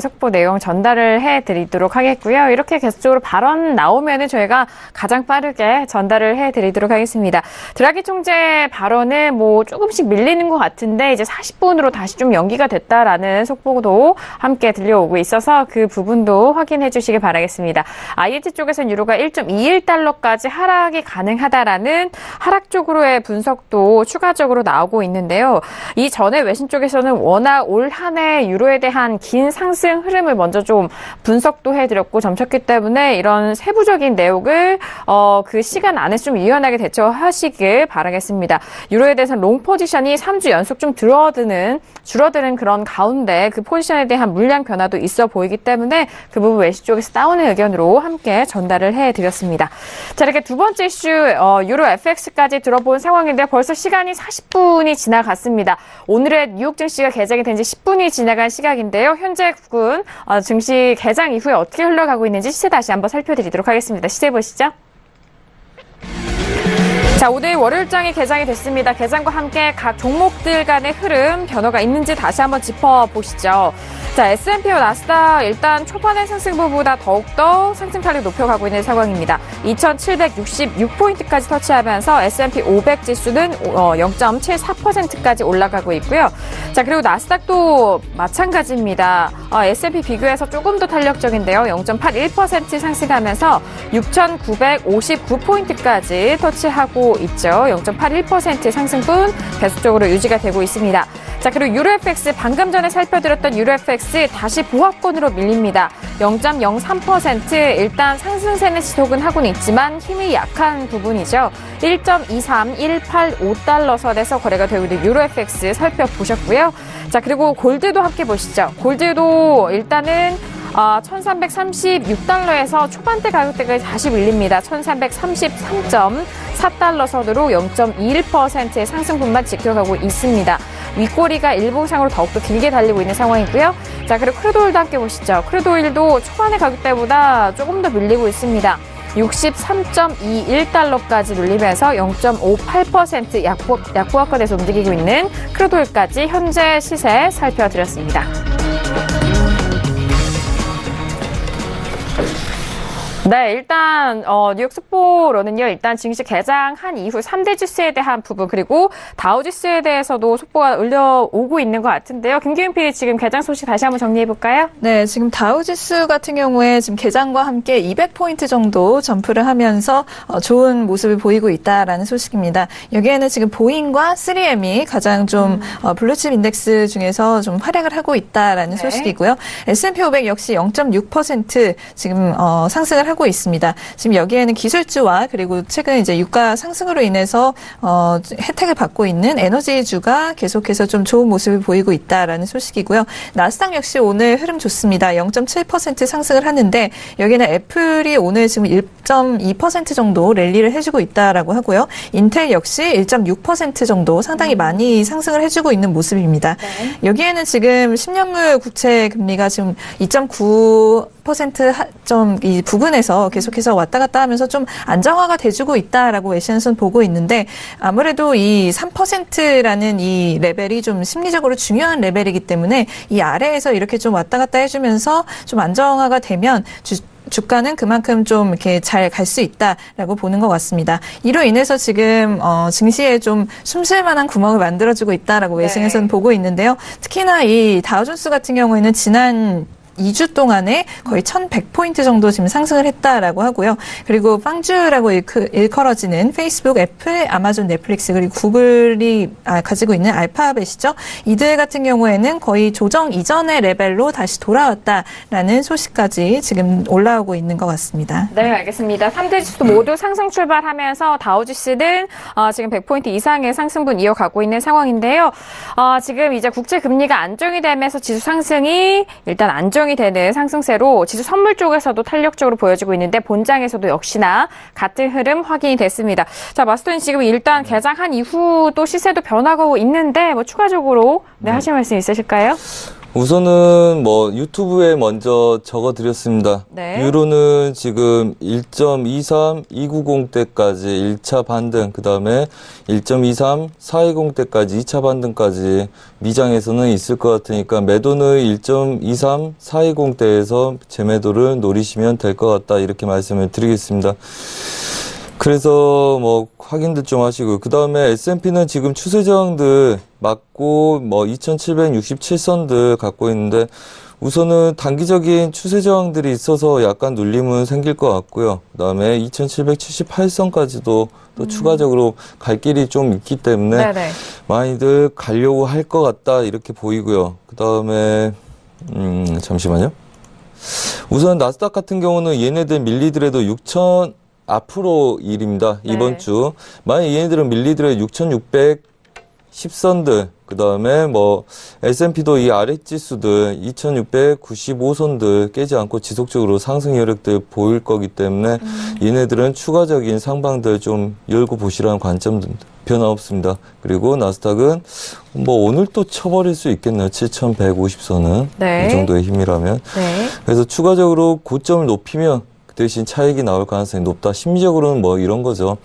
속보 내용 전달을 해드리도록 하겠고요. 이렇게 계속적으로 발언 나오면은 저희가 가장 빠르게 전달을 해드리도록 하겠습니다. 드라기 총재 발언은 뭐 조금씩 밀리는 것 같은데 이제 40분으로 다시 좀 연기가 됐다라는 속보도 함께 들려오고 있어서 그 부분도 확인해 주시기 바라겠습니다. IET 쪽에서는 유로가 1.21달러까지 하락이 가능하다라는 하락 쪽으로의 분석도 추가적으로 나오고 있는데요. 이 전에 외신 쪽에서는 워낙 올 한 해 유로에 대한 긴 상승 흐름을 먼저 좀 분석도 해드렸고 점쳤기 때문에 이런 세부적인 내용을 그 시간 안에 좀 유연하게 대처하시길 바라겠습니다. 유로에 대해서는 롱 포지션이 3주 연속 좀 줄어드는 그런 가운데 그 포지션에 대한 물량 변화도 있어 보이기 때문에 그 부분 외신 쪽에서 다운의 의견으로 함께 전달을 해드렸습니다. 자, 이렇게 두 번째 이슈 유로 FX까지 들어본 상황인데 벌써 시간이 40분이 지나갔습니다. 오늘의 뉴욕 증시가 개장이 된 지 10분이 지나간 시각인데요. 현재 국은 증시 개장 이후에 어떻게 흘러가고 있는지 시세 다시 한번 살펴드리도록 하겠습니다. 시세 보시죠. 자, 오늘 월요일장이 개장이 됐습니다. 개장과 함께 각 종목들 간의 흐름, 변화가 있는지 다시 한번 짚어보시죠. 자, S&P와 나스닥 일단 초반의 상승부보다 더욱더 상승 탄력이 높여가고 있는 상황입니다. 2,766포인트까지 터치하면서 S&P 500 지수는 0.74%까지 올라가고 있고요. 자, 그리고 나스닥도 마찬가지입니다. S&P 비교해서 조금 더 탄력적인데요. 0.81% 상승하면서 6,959포인트까지 터치하고 있죠. 0.81% 상승분 계속적으로 유지가 되고 있습니다. 자, 그리고 유로FX 방금 전에 살펴드렸던 유로FX 다시 보합권으로 밀립니다. 0.03% 일단 상승세는 지속은 하고는 있지만 힘이 약한 부분이죠. 1.23185달러 선에서 거래가 되고 있는 유로FX 살펴보셨고요. 자, 그리고 골드도 함께 보시죠. 골드도 일단은 1336달러에서 초반대 가격대까지 다시 밀립니다. 1333.4달러 선으로 0.21%의 상승분만 지켜가고 있습니다. 윗꼬리가 일봉상으로 더욱더 길게 달리고 있는 상황이고요. 자, 그리고 크루드오일도 함께 보시죠. 크루드오일도 초반의 가격대보다 조금 더 밀리고 있습니다. 63.21달러까지 눌리면서 0.58% 약보합권에서 움직이고 있는 크루드오일까지 현재 시세 살펴드렸습니다. 네, 일단 뉴욕 속보로는요. 일단 증시 개장한 이후 3대 지수에 대한 부분 그리고 다우 지수에 대해서도 속보가 올려오고 있는 것 같은데요. 김기훈 PD 지금 개장 소식 다시 한번 정리해 볼까요? 네, 지금 다우 지수 같은 경우에 지금 개장과 함께 200포인트 정도 점프를 하면서 좋은 모습을 보이고 있다라는 소식입니다. 여기에는 지금 보잉과 3M이 가장 좀 블루칩 인덱스 중에서 좀 활약을 하고 있다라는 소식이고요. S&P 500 역시 0.6% 지금 상승을 하고 있습니다. 지금 여기에는 기술주와 그리고 최근 이제 유가 상승으로 인해서 혜택을 받고 있는 에너지주가 계속해서 좀 좋은 모습을 보이고 있다라는 소식이고요. 나스닥 역시 오늘 흐름 좋습니다. 0.7% 상승을 하는데 여기는 애플이 오늘 지금 1.2% 정도 랠리를 해주고 있다라고 하고요. 인텔 역시 1.6% 정도 상당히 많이 상승을 해주고 있는 모습입니다. 여기에는 지금 10년물 국채 금리가 지금 2.9% 좀 이 부분에서 계속해서 왔다 갔다 하면서 좀 안정화가 돼주고 있다라고 외신에서는 보고 있는데 아무래도 이 3%라는 이 레벨이 좀 심리적으로 중요한 레벨이기 때문에 이 아래에서 이렇게 좀 왔다 갔다 해주면서 좀 안정화가 되면 주가는 그만큼 좀 이렇게 잘 갈 수 있다라고 보는 것 같습니다. 이로 인해서 지금 증시에 좀 숨쉴 만한 구멍을 만들어주고 있다라고 외신에서는 보고 있는데요. 특히나 이 다우존스 같은 경우에는 지난 2주 동안에 거의 1,100포인트 정도 지금 상승을 했다라고 하고요. 그리고 빵주라고 일컬어지는 페이스북, 애플, 아마존, 넷플릭스 그리고 구글이 가지고 있는 알파벳이죠. 이들 같은 경우에는 거의 조정 이전의 레벨로 다시 돌아왔다라는 소식까지 지금 올라오고 있는 것 같습니다. 네, 알겠습니다. 3대 지수 모두 상승 출발하면서 다우지수는 지금 100포인트 이상의 상승분 이어가고 있는 상황인데요. 지금 이제 국제 금리가 안정이 되면서 지수 상승이 일단 안정이 되는 상승세로 지수 선물 쪽에서도 탄력적으로 보여지고 있는데 본장에서도 역시나 같은 흐름 확인이 됐습니다. 자, 마스터님 지금 일단 개장한 이후 또 시세도 변하고 있는데 뭐 추가적으로 하실 말씀 있으실까요? 우선은 뭐 유튜브에 먼저 적어드렸습니다. 네. 유로는 지금 1.23, 290대까지 1차 반등, 그 다음에 1.23, 420대까지 2차 반등까지 미장에서는 있을 것 같으니까 매도는 1.23, 420대에서 재매도를 노리시면 될 것 같다 이렇게 말씀을 드리겠습니다. 그래서 뭐 확인들 좀 하시고 그 다음에 S&P는 지금 추세 저항들 맞고 뭐 2767선들 갖고 있는데 우선은 단기적인 추세 저항들이 있어서 약간 눌림은 생길 것 같고요. 그 다음에 2778선까지도 또 추가적으로 갈 길이 좀 있기 때문에 네네. 많이들 가려고 할 것 같다 이렇게 보이고요. 그 다음에 잠시만요. 우선 나스닥 같은 경우는 얘네들 밀리더라도 6천 앞으로 일입니다. 네. 이번 주. 만약 얘네들은 밀리더라도 6,610선들, 그 다음에 뭐, S&P도 이 아랫지수들 2,695선들 깨지 않고 지속적으로 상승 여력들 보일 거기 때문에 얘네들은 추가적인 상방들 좀 열고 보시라는 관점 변화 없습니다. 그리고 나스닥은 뭐 오늘 또 쳐버릴 수 있겠네요. 7,150선은. 네. 이 정도의 힘이라면. 네. 그래서 추가적으로 고점을 높이면 대신 차익이 나올 가능성이 높다. 심리적으로는 뭐 이런 거죠.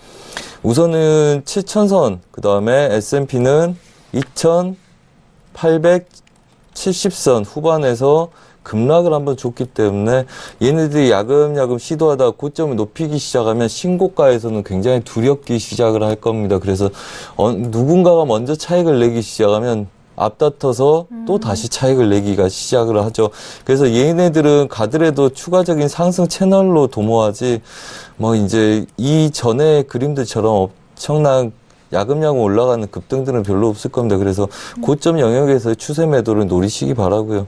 우선은 7,000선, 그 다음에 S&P는 2,870선 후반에서 급락을 한번 줬기 때문에 얘네들이 야금야금 시도하다가 고점을 높이기 시작하면 신고가에서는 굉장히 두렵기 시작을 할 겁니다. 그래서 누군가가 먼저 차익을 내기 시작하면 앞다퉈서 또 다시 차익을 내기가 시작을 하죠. 그래서 얘네들은 가더라도 추가적인 상승 채널로 도모하지 뭐 이제 이전의 그림들처럼 엄청난 야금야금 올라가는 급등들은 별로 없을 겁니다. 그래서 고점 영역에서 추세 매도를 노리시기 바라고요.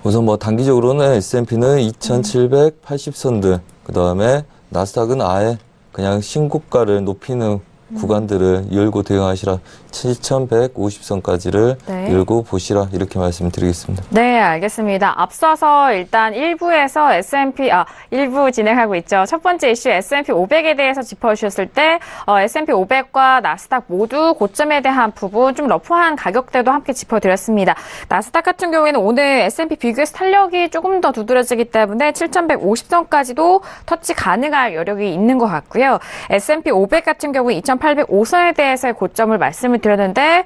우선 뭐 단기적으로는 S&P는 2780선들, 그 다음에 나스닥은 아예 그냥 신고가를 높이는 구간들을 열고 대응하시라. 7,150선까지를 네. 열고 보시라 이렇게 말씀드리겠습니다. 네, 알겠습니다. 앞서서 일단 1부에서 S&P, 일부 진행하고 있죠. 첫 번째 이슈 S&P 500에 대해서 짚어주셨을 때 S&P 500과 나스닥 모두 고점에 대한 부분 좀 러프한 가격대도 함께 짚어드렸습니다. 나스닥 같은 경우에는 오늘 S&P 비교해서 탄력이 조금 더 두드러지기 때문에 7,150선까지도 터치 가능할 여력이 있는 것 같고요. S&P 500 같은 경우 2,805선에 대해서의 고점을 말씀을 드렸는데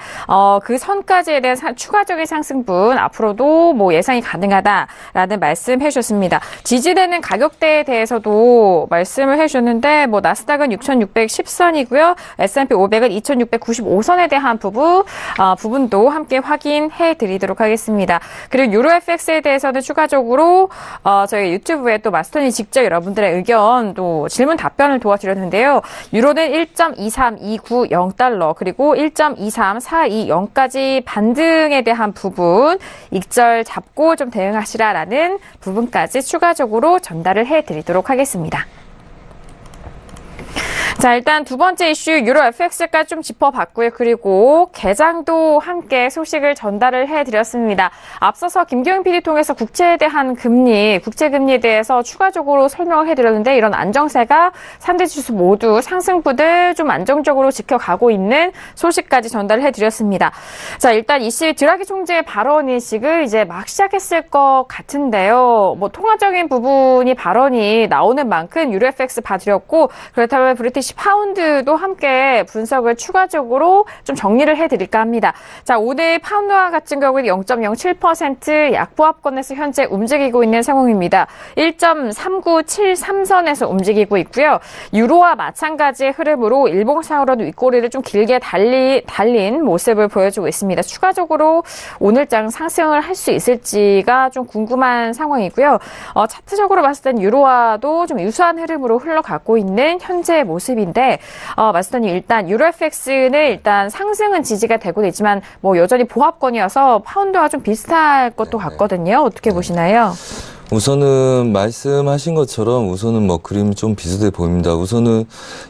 그 선까지에 대한 추가적인 상승분 앞으로도 뭐 예상이 가능하다라는 말씀 해주셨습니다. 지지되는 가격대에 대해서도 말씀을 해주셨는데 뭐 나스닥은 6,610선이고요. S&P 500은 2,695선에 대한 부분도 함께 확인해 드리도록 하겠습니다. 그리고 유로 FX에 대해서는 추가적으로 저희 유튜브에 또 마스터님 직접 여러분들의 의견 또 질문 답변을 도와드렸는데요. 유로는 1.23290달러 그리고 1.23420까지 반등에 대한 부분 익절 잡고 좀 대응하시라라는 부분까지 추가적으로 전달을 해드리도록 하겠습니다. 자, 일단 두 번째 이슈 유로 FX까지 좀 짚어봤고요. 그리고 개장도 함께 소식을 전달을 해드렸습니다. 앞서서 김경윤 PD 통해서 국채에 대한 국채 금리에 대해서 추가적으로 설명을 해드렸는데 이런 안정세가 3대 지수 모두 상승분을 좀 안정적으로 지켜가고 있는 소식까지 전달을 해드렸습니다. 자, 일단 이씨 드라기 총재의 발언 인식을 이제 막 시작했을 것 같은데요. 뭐 통화적인 부분이 발언이 나오는 만큼 유로 FX 봐드렸고 그렇다면 브리티시 브리티시 파운드도 함께 분석을 추가적으로 좀 정리를 해드릴까 합니다. 자, 오늘 파운드와 같은 경우는 0.07% 약보합권에서 현재 움직이고 있는 상황입니다. 1.3973선에서 움직이고 있고요. 유로와 마찬가지의 흐름으로 일봉상으로는 윗꼬리를 좀 길게 달린 모습을 보여주고 있습니다. 추가적으로 오늘장 상승을 할 수 있을지가 좀 궁금한 상황이고요. 차트적으로 봤을 땐 유로와도 좀 유사한 흐름으로 흘러가고 있는 현재의 모습인데, 마스터님 일단 유로 FX는 일단 상승은 지지가 되고 있지만 뭐 여전히 보합권이어서 파운드와 좀 비슷할 것도 같거든요. 어떻게 보시나요? 우선은 말씀하신 것처럼 우선은 뭐 그림 좀 비슷해 보입니다. 우선은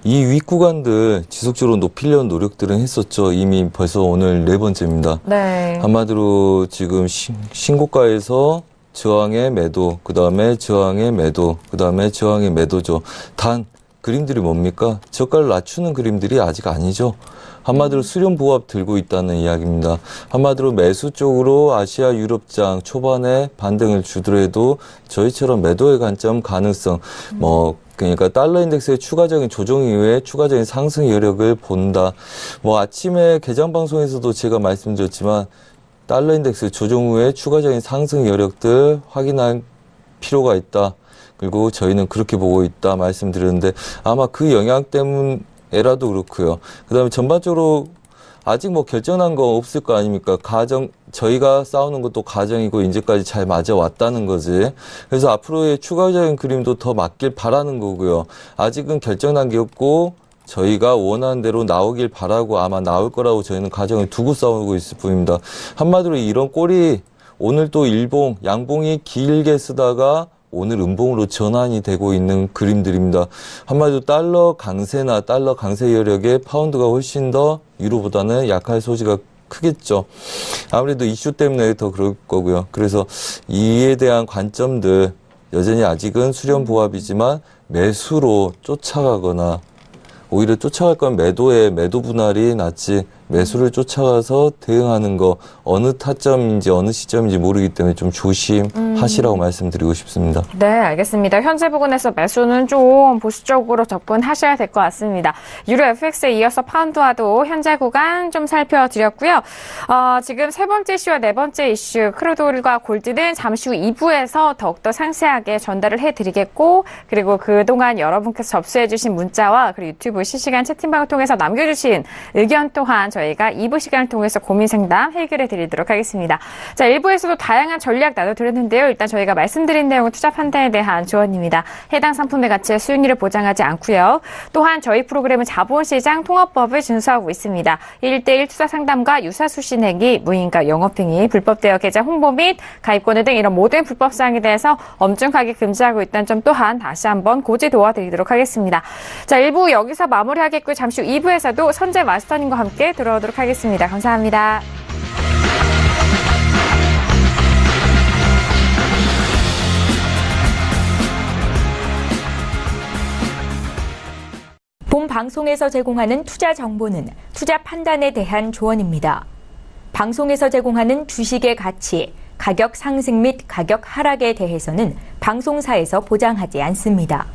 이 윗구간들 지속적으로 높이려는 노력들은 했었죠. 이미 벌써 오늘 4번째입니다. 네. 한마디로 지금 신고가에서 저항의 매도, 그 다음에 저항의 매도, 그 다음에 저항의 매도죠. 단 그림들이 뭡니까? 저가를 낮추는 그림들이 아직 아니죠. 한마디로 수렴 보합 들고 있다는 이야기입니다. 한마디로 매수 쪽으로 아시아 유럽장 초반에 반등을 주더라도 저희처럼 매도의 관점 가능성, 그러니까 달러 인덱스의 추가적인 조정 이후에 추가적인 상승 여력을 본다. 아침에 개장 방송에서도 제가 말씀드렸지만 달러 인덱스 조정 후에 추가적인 상승 여력들 확인할 필요가 있다. 그리고 저희는 그렇게 보고 있다 말씀드렸는데 아마 그 영향 때문에라도 그렇고요. 그다음에 전반적으로 아직 결정난 거 없을 거 아닙니까? 저희가 싸우는 것도 가정이고 이제까지 잘 맞아왔다는 거지. 그래서 앞으로의 추가적인 그림도 더 맞길 바라는 거고요. 아직은 결정난 게 없고 저희가 원하는 대로 나오길 바라고 아마 나올 거라고 저희는 가정을 두고 싸우고 있을 뿐입니다. 한마디로 이런 꼴이 오늘 또 일봉, 양봉이 길게 쓰다가 오늘 음봉으로 전환이 되고 있는 그림들입니다. 한마디로 달러 강세나 달러 강세 여력에 파운드가 훨씬 더 유로보다는 약할 소지가 크겠죠. 아무래도 이슈 때문에 더 그럴 거고요. 그래서 이에 대한 관점들 여전히 아직은 수렴 보합이지만 매수로 쫓아가거나 오히려 쫓아갈 건 매도의 매도 분할이 낫지 매수를 쫓아가서 대응하는 거 어느 타점인지 어느 시점인지 모르기 때문에 좀 조심하시라고 말씀드리고 싶습니다. 네, 알겠습니다. 현재 부근에서 매수는 좀 보수적으로 접근하셔야 될 것 같습니다. 유로 FX에 이어서 파운드와도 현재 구간 좀 살펴드렸고요. 지금 세 번째 이슈와 네 번째 이슈 크루드 오일과 골드는 잠시 후 2부에서 더욱더 상세하게 전달을 해드리겠고 그리고 그동안 여러분께서 접수해주신 문자와 그리고 유튜브 실시간 채팅방을 통해서 남겨주신 의견 또한 저희가 2부 시간을 통해서 고민 상담 해결해 드리도록 하겠습니다. 자, 1부에서도 다양한 전략 나눠드렸는데요. 일단 저희가 말씀드린 내용은 투자 판단에 대한 조언입니다. 해당 상품의 가치의 수익률을 보장하지 않고요. 또한 저희 프로그램은 자본시장 통합법을 준수하고 있습니다. 1대1 투자 상담과 유사수시 내기, 무인가 영업행위, 불법대여 계좌 홍보 및 가입권을 등 이런 모든 불법 사항에 대해서 엄중하게 금지하고 있다는 점 또한 다시 한번 고지 도와드리도록 하겠습니다. 자, 1부 여기서 마무리하겠고요. 잠시 후 2부에서도 선재 마스터님과 함께 돌아오도록 하겠습니다. 감사합니다. 본 방송에서 제공하는 투자 정보는 투자 판단에 대한 조언입니다. 방송에서 제공하는 주식의 가치, 가격 상승 및 가격 하락에 대해서는 방송사에서 보장하지 않습니다.